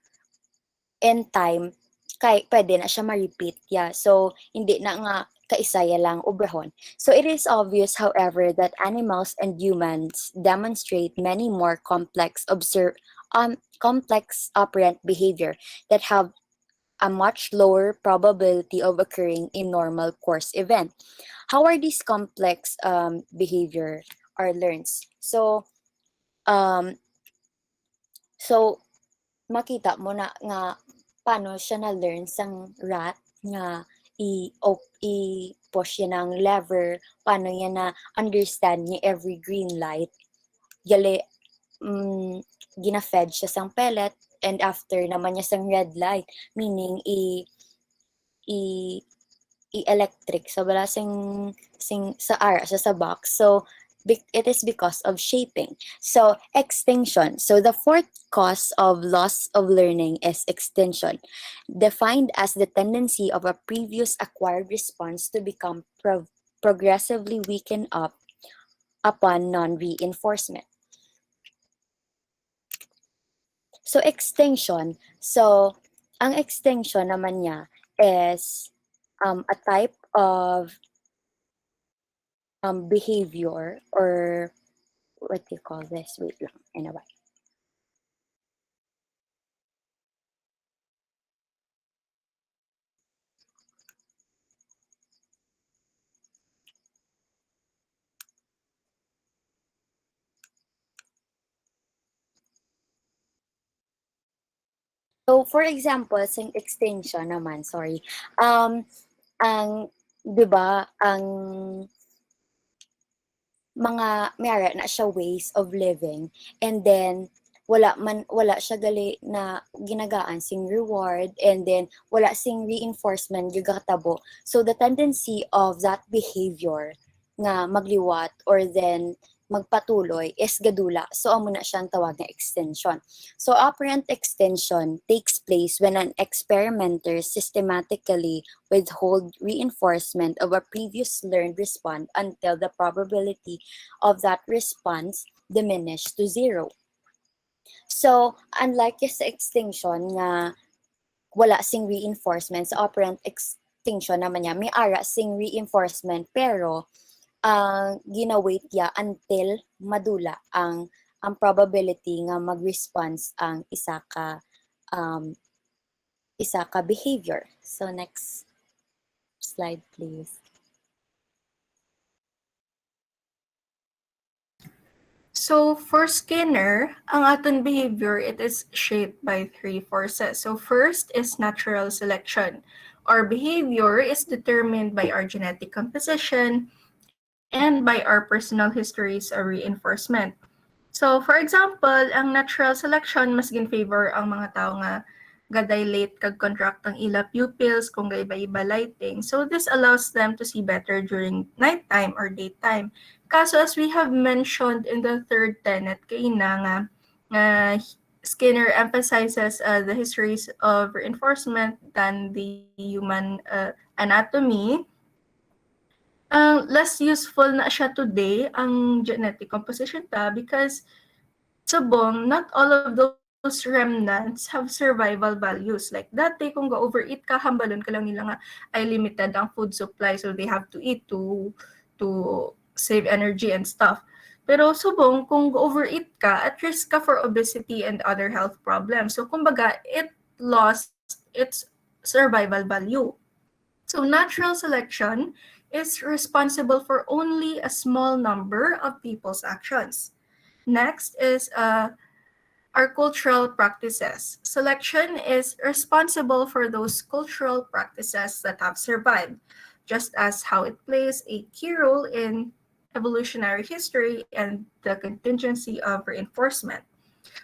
S5: in time kay pwede na siya ma-repeat so hindi na nga kaisaya lang obrahon. So it is obvious however that animals and humans demonstrate many more complex operant behavior that have a much lower probability of occurring in normal course event. How are these complex behavior are learned? Um, so makita mo na nga paano siya na-learn sang rat nga i-push yan ng lever, paano niya na understand niya every green light. Gali, gina-fed siya sang pellet and after naman niya sang red light, meaning i electric sa wala sing sa ara sa box. So it is because of shaping. So extinction. So the fourth cause of loss of learning is extinction, defined as the tendency of a previous acquired response to become progressively weakened up upon non-reinforcement. So extinction. So ang extinction naman niya is a type of behavior, or what do you call this? Wait lang. Anyway. So for example, sa extinction naman, sorry. Ang 'di ba, ang mga mayara na siya ways of living, and then wala siya gali na ginagaan sing reward, and then wala sing reinforcement gyud kakatabo. So the tendency of that behavior nga magliwat or then magpatuloy is gadula. So amo na siyang tawag nga extension. So operant extension takes place when an experimenter systematically withhold reinforcement of a previous learned response until the probability of that response diminished to zero. So, unlike sa extinction nga wala sing reinforcement, sa operant extinction naman niya, may ara sing reinforcement, pero ang ginawait ya until madula ang probability nga mag-response ang um, isa ka behavior. So, next slide, please.
S4: So for Skinner, ang aton behavior, it is shaped by three forces. So first is natural selection. Our behavior is determined by our genetic composition and by our personal histories of reinforcement. So for example, ang natural selection mas gin-favor ang mga tao nga gadilate kag contract ang ila pupils kung gaiba-iba lighting. So this allows them to see better during nighttime or daytime. Kaso as we have mentioned in the third tenet kay nga Skinner emphasizes the histories of reinforcement than the human anatomy. Less useful na siya today ang genetic composition ta because subong, not all of those remnants have survival values. Like dati, kung ga-overeat ka, hambalon ka lang nila nga ay limited ang food supply, so they have to eat to save energy and stuff. Pero subong, kung overeat ka, at risk ka for obesity and other health problems. So kumbaga, it lost its survival value. So natural selection is responsible for only a small number of people's actions. Next is our cultural practices. Selection is responsible for those cultural practices that have survived, just as how it plays a key role in evolutionary history and the contingency of reinforcement.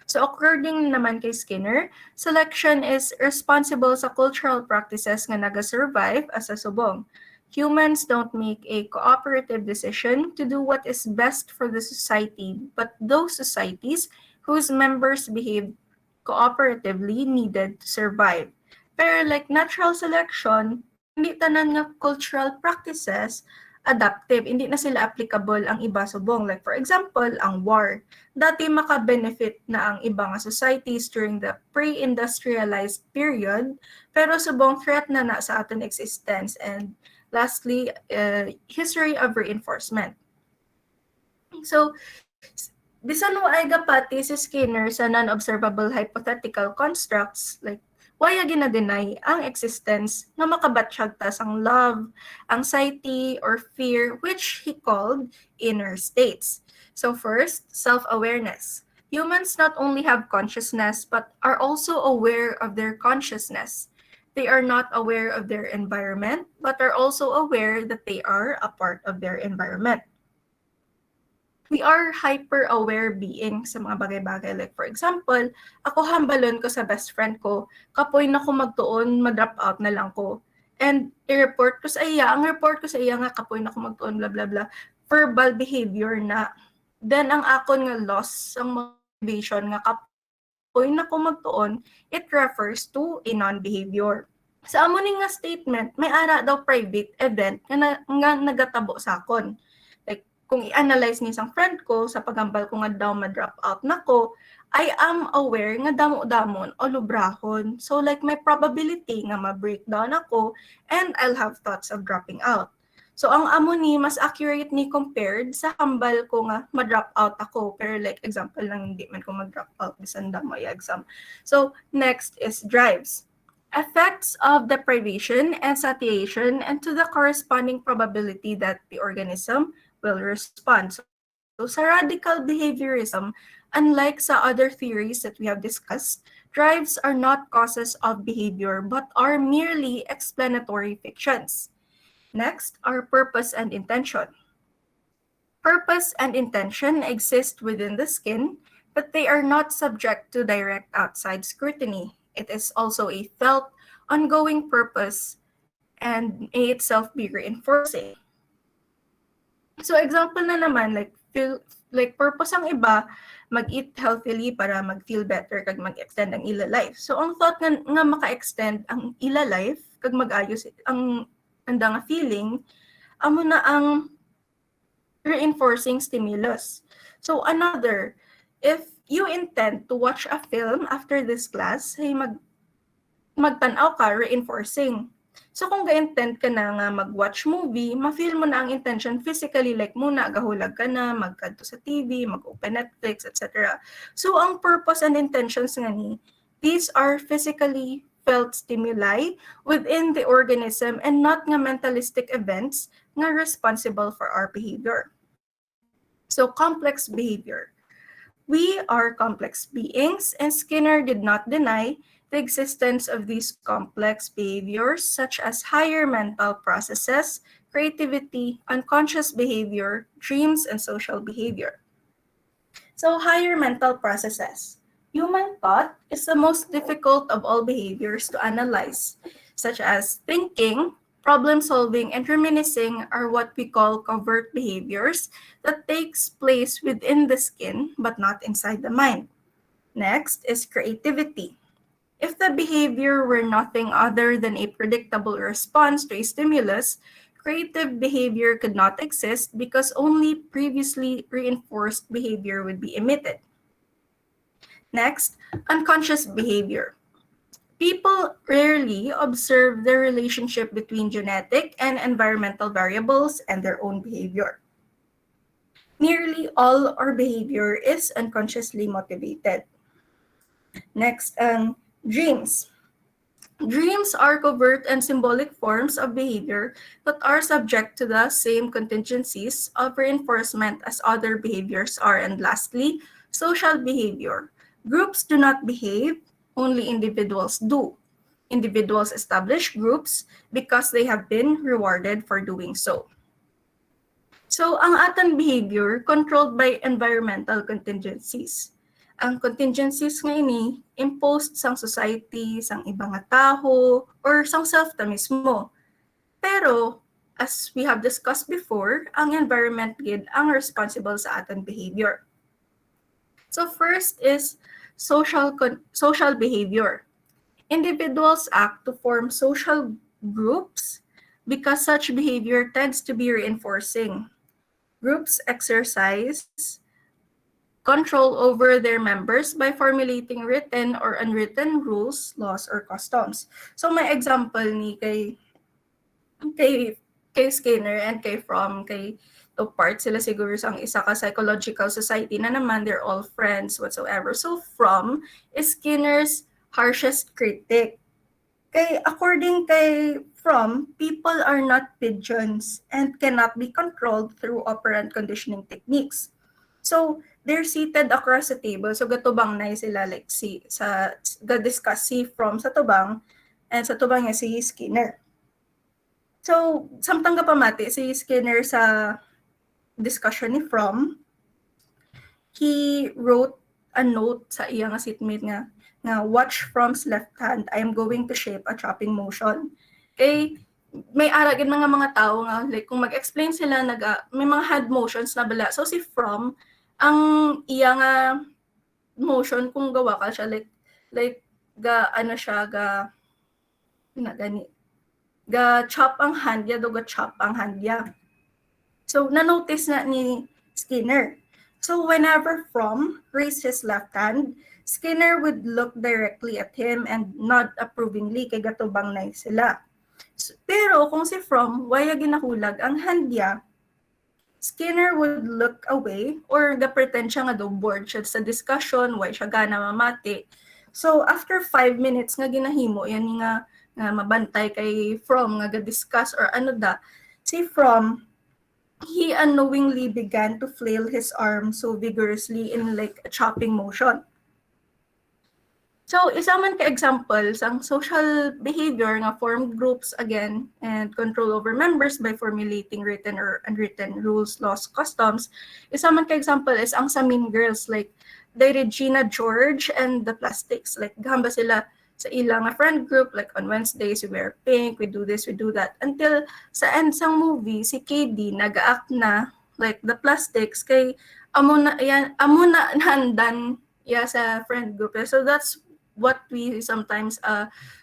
S4: So according naman kay Skinner, selection is responsible sa cultural practices nga naga-survive as a subong. Humans don't make a cooperative decision to do what is best for the society, but those societies whose members behave cooperatively needed to survive. Pero like natural selection, hindi tanan nga cultural practices adaptive, hindi na sila applicable ang iba subong. Like for example, ang war. Dati maka-benefit na ang iba nga societies during the pre-industrialized period, pero subong threat na sa aton existence. And lastly, history of reinforcement. So, bisan mo ay gapati si Skinner sa non-observable hypothetical constructs, like why gina-deny ang existence na makabatsyag tas ang love, anxiety, or fear, which he called inner states. So first, self-awareness. Humans not only have consciousness, but are also aware of their consciousness. They are not aware of their environment, but are also aware that they are a part of their environment. We are hyper-aware being sa mga bagay-bagay. Like for example, ako hambalon ko sa best friend ko, kapoy na ko magtuon, ma-drop out na lang ko. And i-report ko sa iya, ang report ko sa iya nga kapoy na ko magtuon, blah blah blah. Verbal behavior na. Then ang akon nga loss, ang motivation nga kapoy na ko magtuon, it refers to a non-behavior. Sa amo nga statement, may ara daw private event nga nagatabo sa akon. Like kung i-analyze ni isang friend ko sa paghambal ko nga daw ma-drop out nako, I am aware nga damo-damon o lubrahon. So like may probability nga ma-breakdown ako and I'll have thoughts of dropping out. So ang amo ni mas accurate ni compared sa hambal ko nga ma-drop out ako. Pero like example lang hindi man ko mag-drop out bisan damo yung exam. So next is drives. Effects of deprivation and satiation and to the corresponding probability that the organism will respond. So sa radical behaviorism, unlike sa other theories that we have discussed, drives are not causes of behavior but are merely explanatory fictions. Next are purpose and intention. Purpose and intention exist within the skin, but they are not subject to direct outside scrutiny. It is also a felt, ongoing purpose and may itself be reinforcing. So example na naman like purpose ang iba mag-eat healthily para mag-feel better kag mag-extend ang ila life. So ang thought nga maka-extend ang ila life kag mag-ayos ang anda nga feeling amo na ang reinforcing stimulus. So another, if you intend to watch a film after this class, hey magtanaw ka, reinforcing. So kung ga-intend ka na nga mag-watch movie, ma-feel mo na ang intention physically, like muna, gahulag ka na, magkadto sa TV, mag-open Netflix, etc. So ang purpose and intentions nga ni, these are physically felt stimuli within the organism and not nga mentalistic events nga responsible for our behavior. So complex behavior. We are complex beings, and Skinner did not deny the existence of these complex behaviors, such as higher mental processes, creativity, unconscious behavior, dreams, and social behavior. So, higher mental processes. Human thought is the most difficult of all behaviors to analyze, such as thinking, problem solving, and reminiscing are what we call covert behaviors that takes place within the skin but not inside the mind. Next is creativity. If the behavior were nothing other than a predictable response to a stimulus, creative behavior could not exist because only previously reinforced behavior would be emitted. Next, unconscious behavior. People rarely observe the relationship between genetic and environmental variables and their own behavior. Nearly all our behavior is unconsciously motivated. Next, dreams. Dreams are covert and symbolic forms of behavior that are subject to the same contingencies of reinforcement as other behaviors are. And lastly, social behavior. Groups do not behave, only individuals do. Individuals establish groups because they have been rewarded for doing so. So, ang aton behavior controlled by environmental contingencies. Ang contingencies nga ini imposed sang society, sang ibang nga taho, or sang self ta mismo. Pero, as we have discussed before, ang environment gid ang responsible sa aton behavior. So first is social behavior. Individuals act to form social groups because such behavior tends to be reinforcing. Groups exercise control over their members by formulating written or unwritten rules, laws, or customs. So may example ni kay Skinner and kay Fromm, kay to part sila siguro sa isa ka psychological society na naman, they're all friends whatsoever. So Fromm is Skinner's harshest critic. According kay Fromm, people are not pigeons and cannot be controlled through operant conditioning techniques. So, they're seated across the table. So, gatubang na sila like ga-discuss si Fromm sa tubang and sa tubang niya si Skinner. So, samtang kapamati si Skinner sa discussion ni Fromm, he wrote a note sa iya nga seatmate nga watch Fromm's left hand, I am going to shape a chopping motion. May aragin mga tao nga like kung mag-explain sila may mga hand motions na bala. So si Fromm ang iya nga motion kung gawa ka siya like ga ano siya ga gani ga chop ang hand ya do ga chop ang hand ya. So, na-notice na ni Skinner. So, whenever Fromm raised his left hand, Skinner would look directly at him and nod approvingly kay gatubang na sila. Pero kung si Fromm, waya ginahulag ang hand niya, Skinner would look away or pretend siya nga daw bored siya sa discussion, why siya gana mamati. So, after 5 minutes nga ginahimo, yan nga mabantay kay Fromm nga ga-discuss or ano da, si Fromm, he unknowingly began to flail his arm so vigorously in like a chopping motion. So, isa man ka examples ang social behavior nga form groups again and control over members by formulating written or unwritten rules, laws, customs. Isa man ka example is ang sa Mean Girls, like the Regina George and the Plastics. Like, gahamba sila sa ilang nga friend group, like on Wednesdays, we wear pink, we do this, we do that. Until sa end sang movie, si KD nag-act na like the Plastics kay amo na handan sa friend group. So that's what we sometimes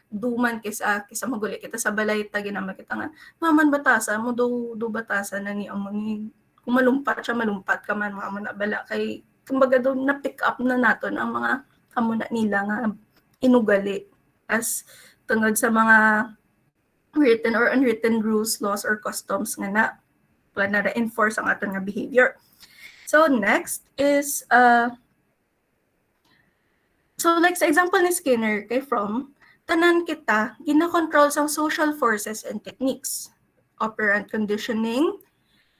S4: duman kisa maguli kita sa balay ta ginama kita nga maman batasa mo do batasa na ni amo ni kung malumpat siya malumpat ka man mga na bala kay kumbaga do na pick up na naton ang mga amo na nila nga inugali as tungod sa mga written or unwritten rules, laws, or customs nga na enforce ang aton nga behavior. So next is so like sa example ni Skinner kay Fromm, tanan kita gina-control sang social forces and techniques, operant conditioning,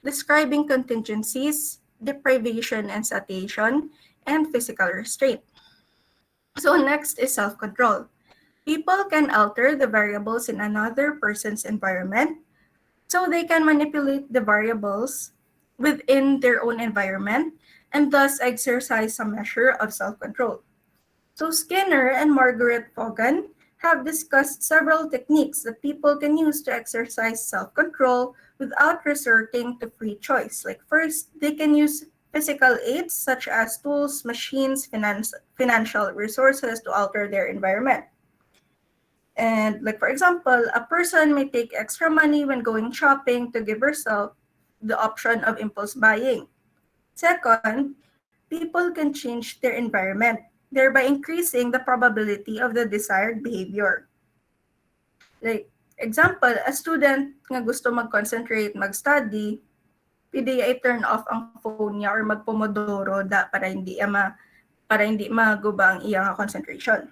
S4: describing contingencies, deprivation and satiation, and physical restraint. So next is self-control. People can alter the variables in another person's environment, so they can manipulate the variables within their own environment and thus exercise some measure of self-control. So Skinner and Margaret Vaughan have discussed several techniques that people can use to exercise self-control without resorting to free choice. Like first, they can use physical aids such as tools, machines, financial resources to alter their environment. And like for example, a person may take extra money when going shopping to give herself the option of impulse buying. Second, people can change their environment, thereby increasing the probability of the desired behavior. Like, example, a student nga gusto mag-concentrate, mag-study, pwede i-turn off ang phone niya or mag-pomodoro para hindi maguba ang iyang concentration.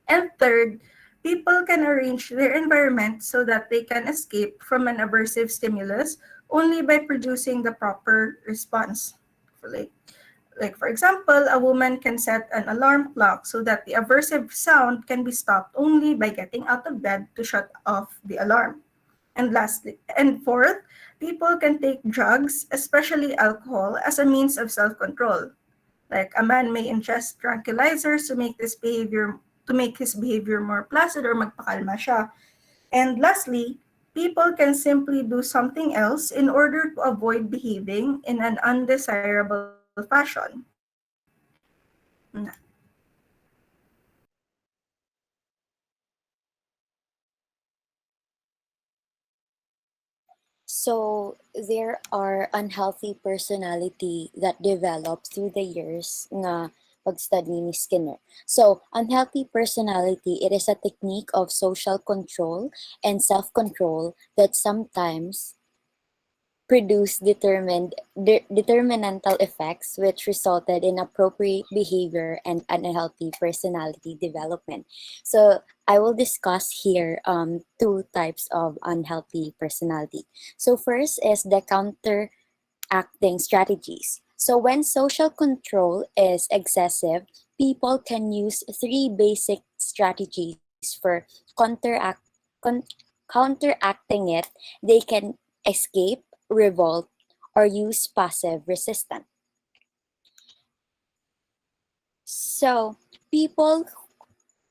S4: And third, people can arrange their environment so that they can escape from an aversive stimulus only by producing the proper response. Like for example, a woman can set an alarm clock so that the aversive sound can be stopped only by getting out of bed to shut off the alarm. And fourth, people can take drugs, especially alcohol, as a means of self-control. Like a man may ingest tranquilizers to make his behavior more placid or magpakalma siya. And lastly, people can simply do something else in order to avoid behaving in an undesirable fashion.
S5: So there are unhealthy personality that develop through the years nga pag-study ni Skinner. So unhealthy personality, it is a technique of social control and self-control that sometimes produce determinantal effects which resulted in appropriate behavior and unhealthy personality development. So I will discuss here two types of unhealthy personality. So first is the counteracting strategies. So when social control is excessive, people can use three basic strategies for counteracting it. They can escape, revolt, or use passive resistance. So people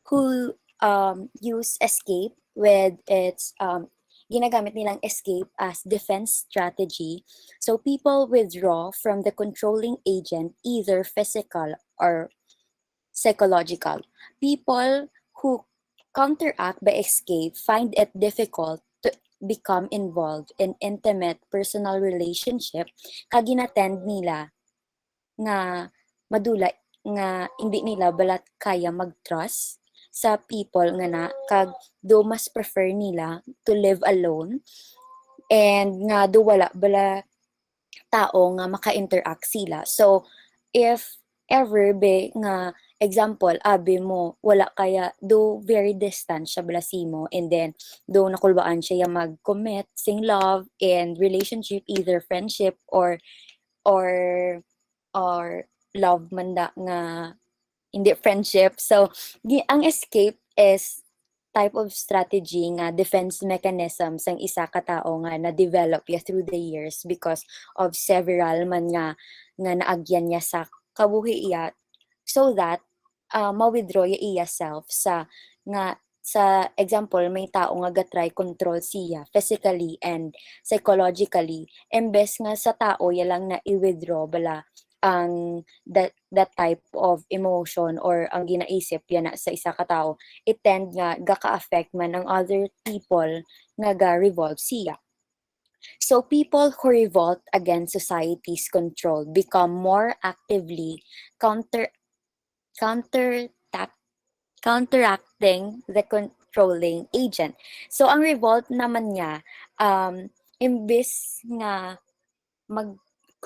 S5: who use escape with its ginagamit nilang escape as defense strategy. So people withdraw from the controlling agent, either physical or psychological. People who counteract by escape find it difficult become involved in intimate personal relationship kag ginattend nila nga madula nga hindi nila balat kaya mag-trust sa people nga na kag do mas prefer nila to live alone and nga do wala bala tao nga maka-interact sila. So, if ever be nga example, abi mo, wala kaya, do very distant siya bala mo and then do nakulbaan siya yung mag-commit, sing love, and relationship, either friendship or or love man da nga hindi friendship. So, ang escape is type of strategy nga defense mechanism sang isa ka tao nga na-develop ya through the years because of several man nga naagyan niya sa kabuhi iya so that ma-withdraw ya iya self nga sa example may tao nga gatry control siya physically and psychologically imbes nga sa tao ya lang na i-withdraw bala ang that type of emotion or ang ginaisip yan na sa isa ka tao it tend nga gaka-affect man ang other people nga ga-revolve siya. So people who revolt against society's control become more actively counter counteracting the controlling agent. So ang revolt naman niya imbis nga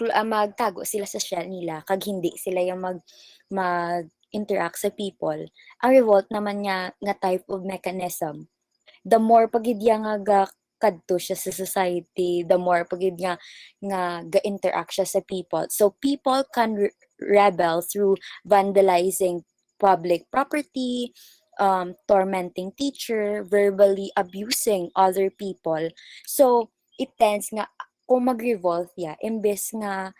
S5: magtago sila sa shell nila kag hindi sila yung mag-interact sa people. Ang revolt naman niya nga type of mechanism the more pagid nga kadto siya sa society, the more pagid nga ga-interact siya sa people. So people can rebel through vandalizing public property, tormenting teacher, verbally abusing other people. So it tends nga kung mag-revolt ya, imbes nga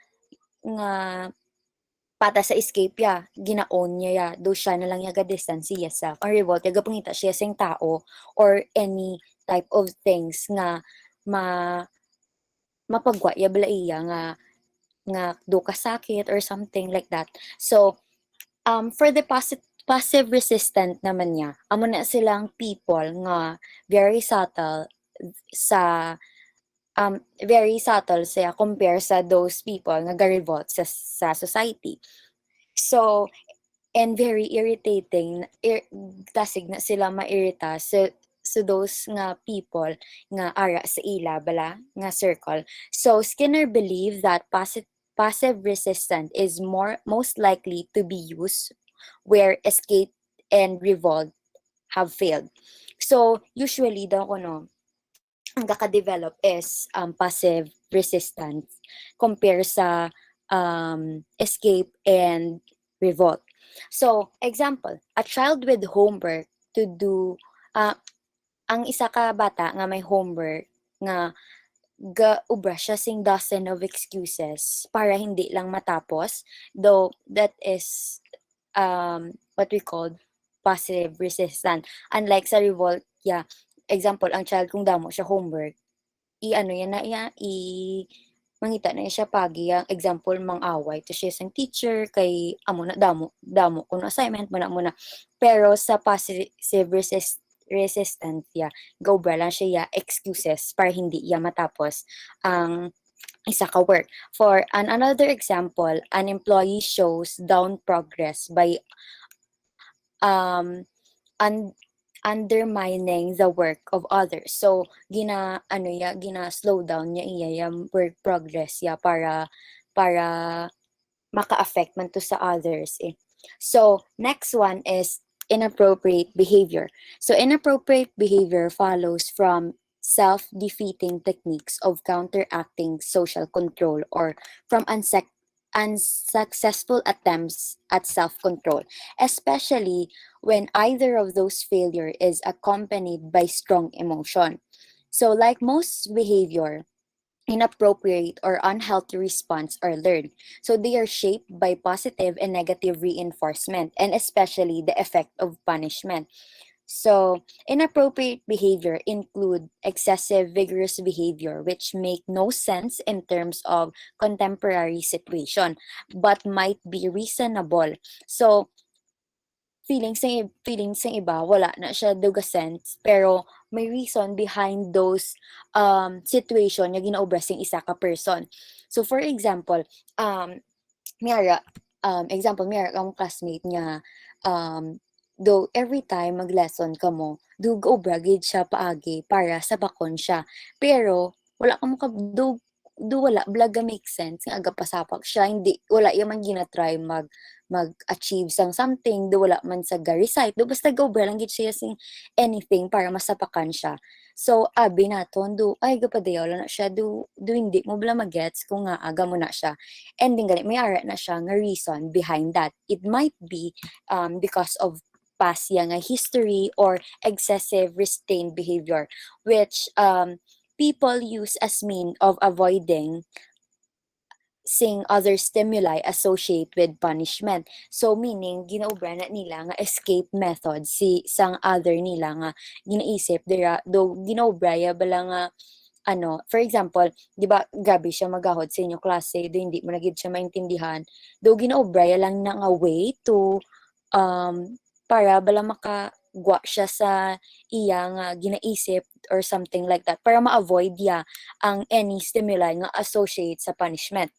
S5: pata sa escape ya, ginaon niya ya, do siya na lang yaga distance siya sa ang revolt yaga pangita siya sing tao or any type of things nga ma mapagwa ya bala iya nga do ka sakit or something like that. So for the passive resistant naman niya, amo na silang people nga very subtle sa very subtle siya compare sa those people nga ga-revolt sa society. So, and very irritating, tasig na sila mairita sa those nga people nga ara sa ila bala nga circle. So Skinner believed that passive resistance is most likely to be used where escape and revolt have failed. So usually daw kuno ang kaka-develop is passive resistance compare sa escape and revolt. So, example, a child with homework to do, ang isa ka bata nga may homework nga gaubra siya sing dozen of excuses para hindi lang matapos, though that is what we call passive resistance. Unlike sa revolt, yeah, example, ang child kung damo siya homework, i-ano yan na iya, mangita na siya pagi ang example mang-away to siya sang teacher kay amo na damo kuno assignment mo na pero sa passive resistance ya go ba lang siya excuses para hindi ya matapos ang isa ka work. For another example, an employee shows down progress by um un- undermining the work of others. So gina slow down niya iya yung work progress ya para maka-affect man to sa others eh. So next one is inappropriate behavior. So inappropriate behavior follows from self-defeating techniques of counteracting social control or from unsuccessful attempts at self-control, especially when either of those failure is accompanied by strong emotion. So like most behavior, inappropriate or unhealthy response are learned. So they are shaped by positive and negative reinforcement and especially the effect of punishment. So inappropriate behavior include excessive vigorous behavior which make no sense in terms of contemporary situation but might be reasonable. So feelings ng iba wala na siya duga sense pero may reason behind those situation nga ginaobra sing isa ka person. So for example, Miara, Miara kang classmate nga, though every time mag-lesson kamo, do gaobra gid siya paagi para sa bakon siya. Pero wala ka mo do wala blaga make sense nga aga pasapak siya, hindi wala ya man gina-try mag-achieve sang something, do wala man sa ga-recite, do basta gaobra lang gid siya sing anything para masapakan siya. So, abi naton do ay gapadayaw lang na siya do hindi mo bala magets kung nga aga mo na siya. And then gani may ara na siya nga reason behind that. It might be because of past yang nga history or excessive restrained behavior which people use as mean of avoiding seeing other stimuli associate with punishment. So meaning ginaobra na nila nga escape method si sang other nila nga ginaisip dira do ginaobra ya bala nga ano, for example, 'di ba grabe siya magahod sa inyong klase, do hindi mo na gid siya maintindihan. Do ginaobra ya lang na nga way to para bala makagwa siya sa iya nga ginaisip or something like that para ma-avoid ya ang any stimuli nga associate sa punishment.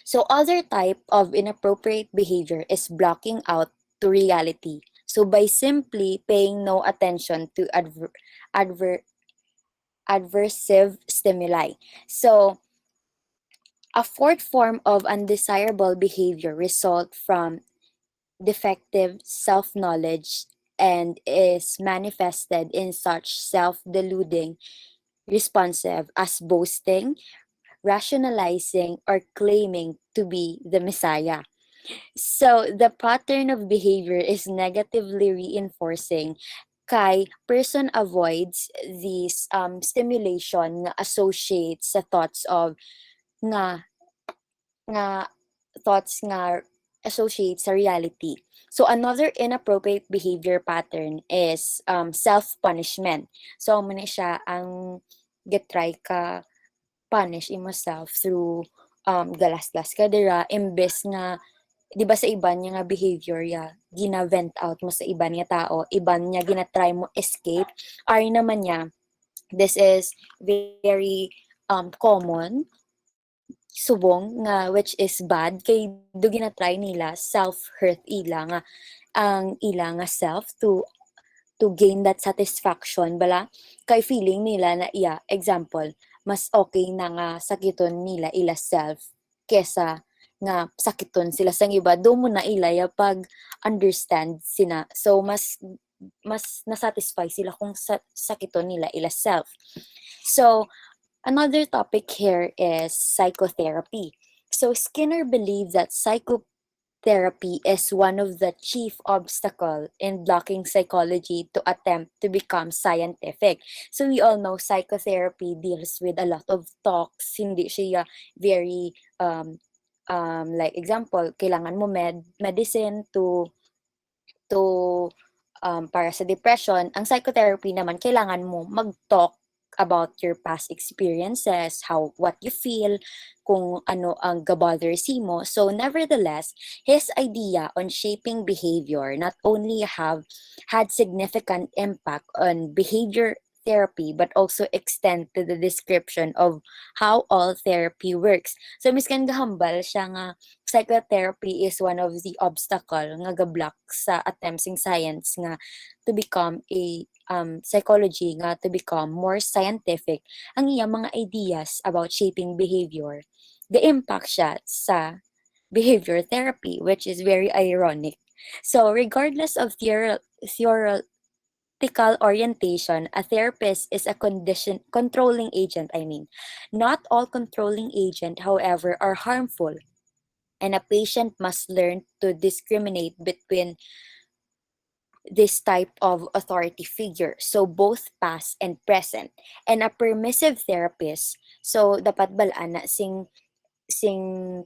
S5: So other type of inappropriate behavior is blocking out to reality. So by simply paying no attention to adver- adversive stimuli. So a fourth form of undesirable behavior result from defective self-knowledge and is manifested in such self-deluding responsive as boasting, rationalizing, or claiming to be the Messiah. So the pattern of behavior is negatively reinforcing kay person avoids this stimulation nga associates sa nga nga thoughts nga associate sa reality. So another inappropriate behavior pattern is self-punishment. So mo siya ang get try ka punish yourself through galasgas ka dira imbes nga 'di ba sa iban niya nga behavior ya gina-vent out mo sa iban nga tao, iban niya gina-try mo escape, ari naman niya this is very common subong nga which is bad kay do gina-try nila self-hurt ila nga ang ila nga self to gain that satisfaction bala kay feeling nila na iya example mas okay na nga sakiton nila ila self kesa nga sakiton sila sang iba do mo na ila ya pag understand sina so mas nasatisfy sila kung sakiton nila ila self. So another topic here is psychotherapy. So Skinner believed that psychotherapy is one of the chief obstacle in blocking psychology to attempt to become scientific. So we all know psychotherapy deals with a lot of talks, hindi siya very like example, kailangan mo medicine to para sa depression. Ang psychotherapy naman kailangan mo mag-talk about your past experiences, what you feel, kung ano ang gabother si mo. So nevertheless, his idea on shaping behavior not only have had significant impact on behavior therapy but also extend to the description of how all therapy works. So miskan gahambal siya nga psychotherapy is one of the obstacle nga gablock sa attempts in science nga to become a psychology nga to become more scientific ang iyang mga ideas about shaping behavior the impact siya sa behavior therapy which is very ironic. So regardless of theoretical orientation, a therapist is a controlling agent, I mean. Not all controlling agent, however, are harmful, and a patient must learn to discriminate between this type of authority figure. So both past and present. And a permissive therapist, so dapat balaan na sing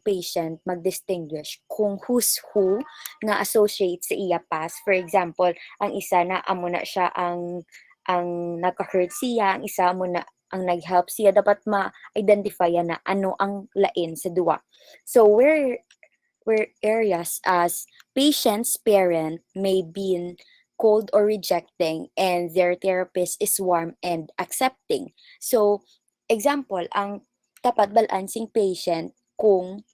S5: patient mag-distinguish kung who's who nga associate sa iya past. For example, ang isa na amo na siya ang naka-hurt siya, ang isa mo na ang nag-help siya, dapat ma-identify na ano ang lain sa duwa. So where areas as patient's parent may be cold or rejecting and their therapist is warm and accepting. So, example, ang dapat balancing patient kung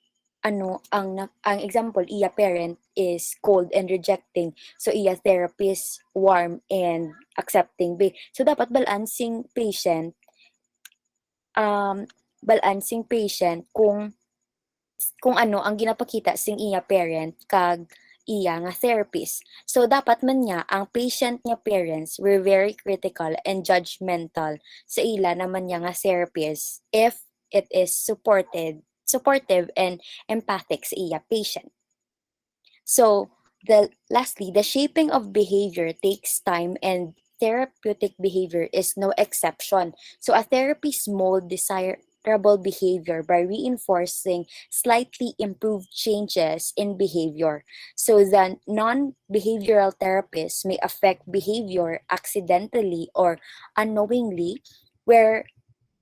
S5: ang example iya parent is cold and rejecting, so iya therapist warm and accepting be. So dapat um balancing patient kung ano ang ginapakita sing iya parent kag iya nga therapist. So dapat man niya ang patient nga parents were very critical and judgmental sa ila naman niya nga therapist if it is supportive and empathic sa iya patient. So, the shaping of behavior takes time and therapeutic behavior is no exception. So, a therapist mold desirable behavior by reinforcing slightly improved changes in behavior. So, the non-behavioral therapist may affect behavior accidentally or unknowingly, where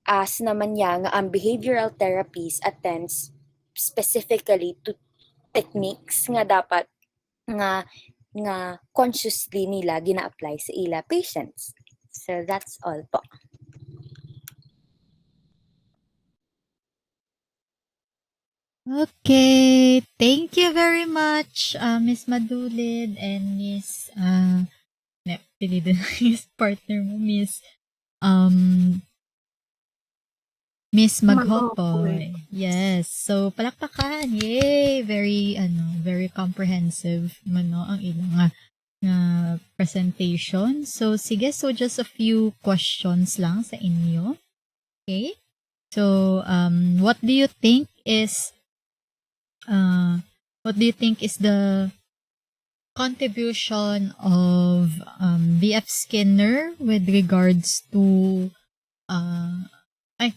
S5: as naman niya nga ang behavioral therapies attends specifically to techniques nga dapat nga nga consciously nila gina-apply sa ila patients. So that's all po.
S2: Okay, thank you very much, Miss Madulid and Miss, pili din Miss partner mo, um, Miss
S4: Mag-opoy.
S2: Maghopoy. Yes. So, palakpakan. Yay! Very comprehensive man, no, ang ilang nga presentation. So, sige. So, just a few questions lang sa inyo. Okay? So, what do you think is the contribution of B.F. Skinner with regards to ay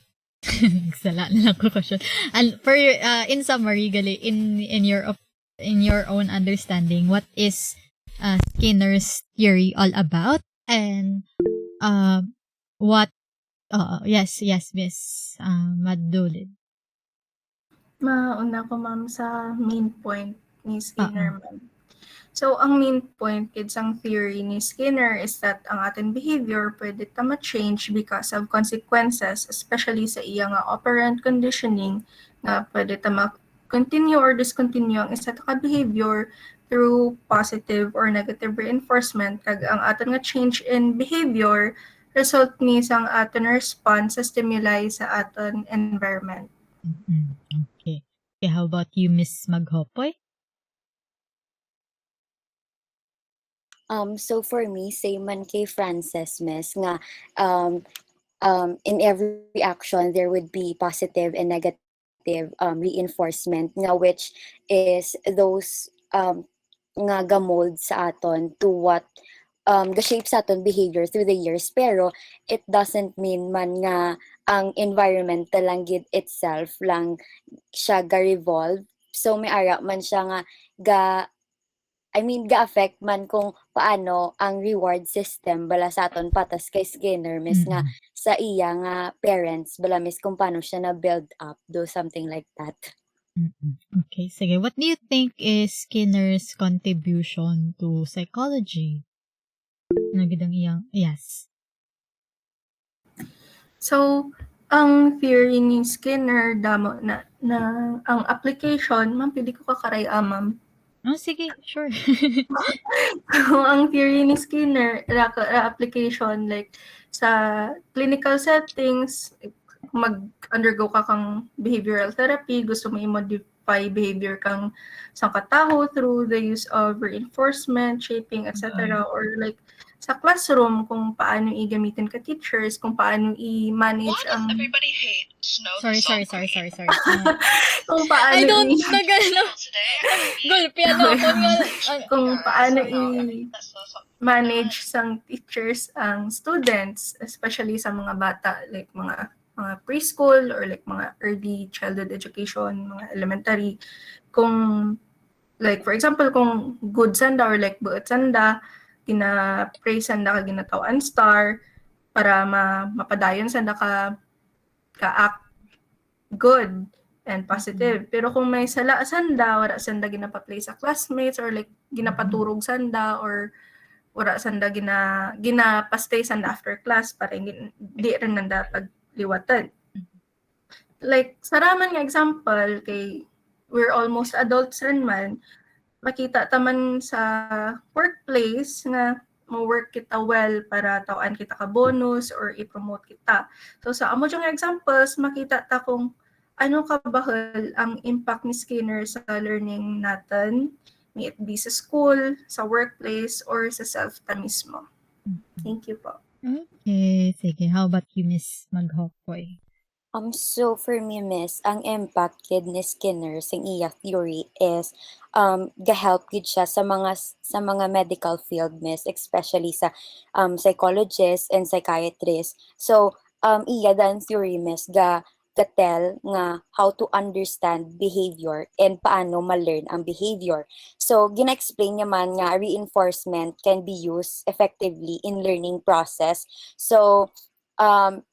S2: sala na lang ko question. And for in summary, gali in your own understanding, what is Skinner's theory all about, and uh, what yes, Miss Madulid.
S4: Mauna ko ma'am sa main point ni
S2: Oo.
S4: Skinner ma'am. So, ang main point kids ang theory ni Skinner is that ang ating behavior pwede ta ma-change because of consequences, especially sa iya nga operant conditioning nga pwede ta ma-continue or discontinue ang isa ka behavior through positive or negative reinforcement kag ang aton nga change in behavior result ni sang aton response sa stimuli sa aton environment.
S2: Okay. Okay, how about you, Miss Maghopoy?
S5: So for me, same man kay Frances, miss, nga in every action there would be positive and negative reinforcement nga which is those nga gamold sa aton to what the shape sa aton behavior through the years, pero it doesn't mean man nga ang environment lang gid itself lang siya ga-revolve. So may ara man siya nga ga ga-affect man kung paano ang reward system bala sa aton patas kay Skinner, miss, nga
S2: Mm.
S5: sa iya nga parents bala miss kung paano siya na build up, do something like that.
S2: Okay, sige. What do you think is Skinner's contribution to psychology? Nagidang iyang, yes.
S4: So, ang theory ni Skinner damo na ang application, ma'am, pwede ko kakaraya, ma'am.
S2: Oh, sige, sure.
S4: So, ang theory ni Skinner, application like sa clinical settings, mag-undergo ka kang behavioral therapy, gusto mo i-modify behavior kang sa kataho through the use of reinforcement, shaping, etc. Or like sa classroom, kung paano i-gamitin ka teachers, kung paano i-manage ang...
S2: Sorry.
S4: kung paano
S2: I don't, nagano, gulpi, ako nga,
S4: kung paano i-manage sang teachers ang students, especially sa mga bata, like mga preschool or like mga early childhood education, mga elementary. Kung, like for example, kung good sanda or like buot sanda, gina-praise sanda ka ginatawan star, para mapadayon sanda ka act good. and positive. Pero kung may sala sanda, wala sanda ginapa-play sa classmates or like ginapaturog sanda or wala sanda ginapastay sanda after class para hindi rin nanda pagliwatan. Like saraman nga example kay we're almost adults rin man, makita taman sa workplace nga mo-work kita well para tawaan kita ka bonus or i-promote kita. So sa amo dyang examples, makita ta kung ano kabahal ang impact ni Skinner sa learning natin, may it be sa school, sa workplace, or sa self ta mismo. Thank you po.
S2: Okay, sige. How about you, Miss Maghopoy?
S5: So for me, miss, ang impact kid ni Skinner sa iya theory is gahelp gid siya sa mga medical field, miss, especially sa psychologists and psychiatrists. So iya dan theory, miss, gatel nga how to understand behavior and paano ma-learn ang behavior. So gina-explain niya man nga reinforcement can be used effectively in learning process. So um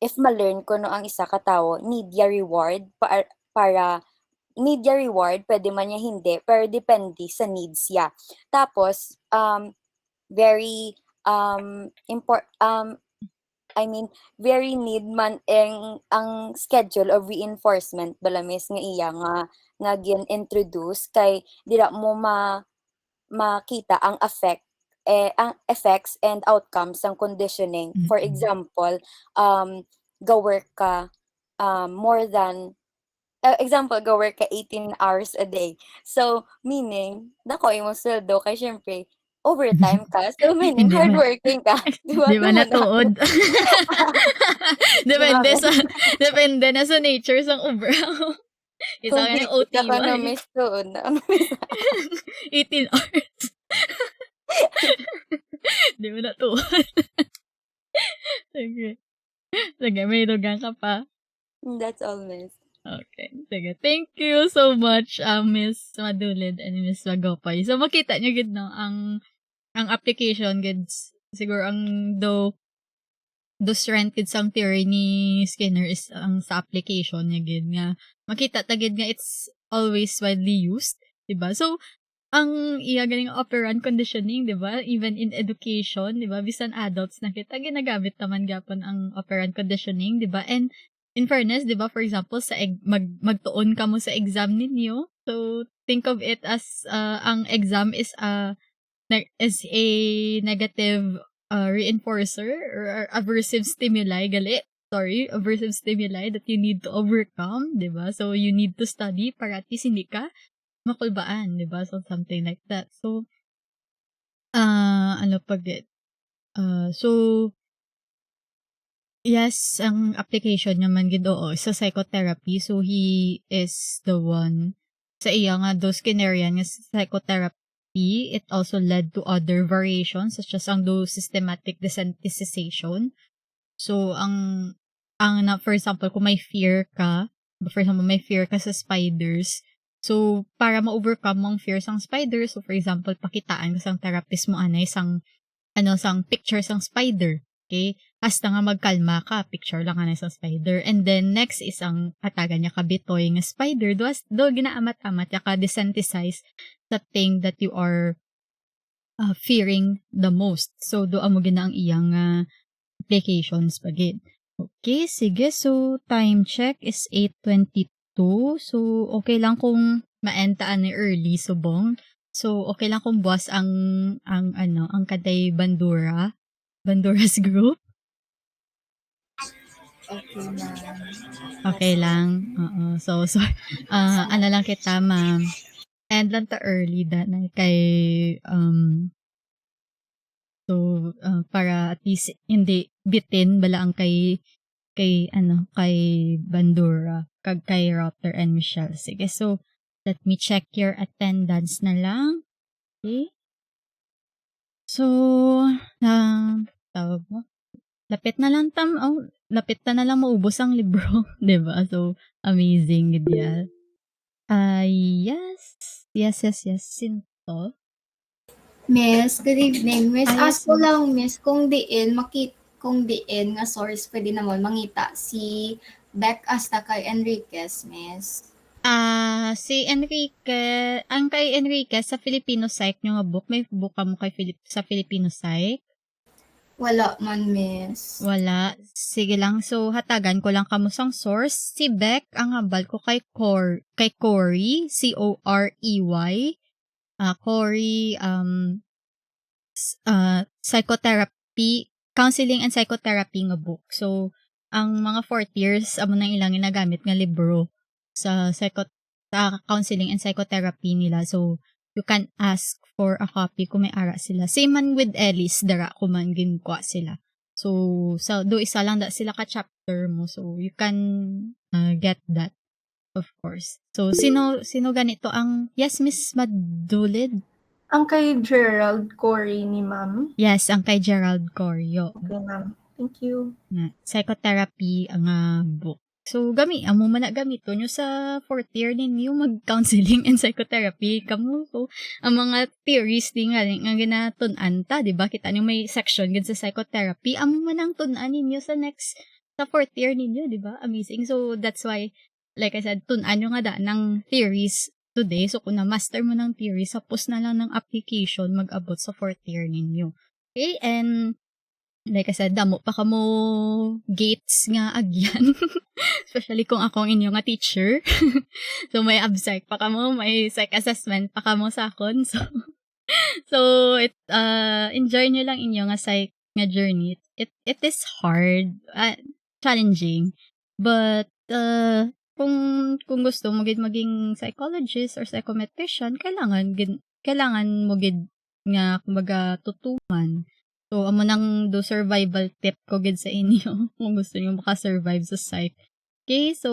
S5: if ma-learn ko no ang isa ka tawo, need ya reward para need ya reward, pwede man niya hindi, pero depende sa needs ya. Tapos, very, I mean, very need man ang schedule of reinforcement balamis nga iya nga gin-introduce kay dira mo makita ang effects and outcomes ng conditioning. For example, ga-work ka more than example, ga-work ka 18 hours a day. So, meaning, dako imong sweldo kay siyempre overtime ka. So, meaning
S2: Hindi ba
S5: hardworking ka. Di ba?
S2: di ba
S5: Tungod na.
S2: natuod?
S5: Di ba,
S2: depende
S5: miss?
S2: sa depende na sa nature sang ubra. Isa
S5: Kung
S2: nga
S5: busy
S2: yung
S5: ka ka na,
S2: OT1.
S5: miss, doon. Ano, miss?
S2: 18 hours. Di mo natuod. Sige. Sige, may dugang ka pa.
S5: That's all, miss.
S2: Okay. Sige. Thank you so much, Miss Madulid and Miss Magopay. So, makita nyo gid no, ang application gid siguro ang do strength gid sang theory ni Skinner is ang sa application niya gid nga makita ta gid nga it's always widely used, diba? So, ang iya ganing operant conditioning, diba? Even in education, diba? Bisan adults na kita, ginagamit naman gapon ang operant conditioning, diba? And in fairness, diba, for example, sa magtuon ka mo sa exam ninyo, so think of it as ang exam is a negative reinforcer or aversive stimuli, aversive stimuli that you need to overcome, diba? So, you need to study para at least hindi ka makulbaan, di ba? So, something like that. So, ano pag so, yes, ang application naman gid oo sa psychotherapy. So, he is the one sa iya nga those Skinnerian nga psychotherapy, it also led to other variations such as ang do systematic desensitization. So, for example, kung may fear ka, sa spiders, so, para ma-overcome mong fear sang spider, so for example, pakitaan ka sang therapist mo anay sang picture sang spider. Okay? Hasta nga magkalma ka, picture lang anay sang spider. And then next is ang atagan niya kabitoy nga spider. Do ginaamat-amat ya ka desensitize sa thing that you are fearing the most. So, do amo gina ang iyang applications pagid. Okay, sige. So, time check is 8:22. So, okay lang kung maentaan ni early subong. So, okay lang kung buwas ang kaday Bandura's group.
S3: Okay, ma'am.
S2: Okay lang. Oo. So, ano lang kita, ma'am. And lang ta early na kay para at least hindi bitin bala ang kay Bandura, kag kay Router and Michelle. Sige, so, let me check your attendance na lang. Okay? So, tawag mo, lapit na lang maubos ang libro, diba? So, amazing, gidya. Yes. Sinto?
S6: Miss, good evening. Miss,
S2: Yes,
S6: ask ko lang, Miss, kung diin nga source pwede naman mangita si Beck hasta kay Enriquez, miss.
S2: Si Enrique, ang kay Enrique sa Filipino Psych nyo nga book, may book ka mo kay sa Filipino Psych?
S6: Wala man, miss.
S2: Wala. Sige lang. So, hatagan ko lang kamusang source. Si Beck, ang hambal ko kay Corey, Corey. Corey, psychotherapy, counseling and psychotherapy nga book. So, ang mga fourth years, amo nang ilang ginagamit nga libro sa counseling and psychotherapy nila. So, you can ask for a copy kung may ara sila. Same man with Ellis, dara ko man ginkuha sila. So, do isa lang da sila ka chapter mo. So, you can get that, of course. So, sino ganito ang, yes, Miss Madulid?
S4: Ang kay Gerald Corey ni ma'am.
S2: Yes, ang kay Gerald Corio.
S4: Okay, ma'am. Thank you.
S2: Na psychotherapy ang book. So, amo man na gamito nyo sa fourth year ninyo mag-counseling and psychotherapy. Kamu, so, ang mga theories din nga ginatun-an ta, diba? Kita nyo may section gan sa psychotherapy. Amo man ang tun-an ninyo sa fourth year ninyo, diba? Amazing. So, that's why, like I said, tun-an nyo nga da ng theories today. So, kung na-master mo ng theory, tapos na lang ng application mag-abot sa fourth year ninyo. Okay, and like I said, damo pa kamo gates nga agyan. Especially kung akong inyo nga teacher. So, may abstract pa kamo, may psych assessment pa kamo sa akon. So, enjoy nyo lang inyo nga psych nga journey. It is hard, challenging, but, kung gusto mo maging psychologist or psychometrician, kailangan mo nga kumbaga tutuman. So, amo nang do survival tip ko gid sa inyo kung gusto niyo maka-survive sa psych. Okay, so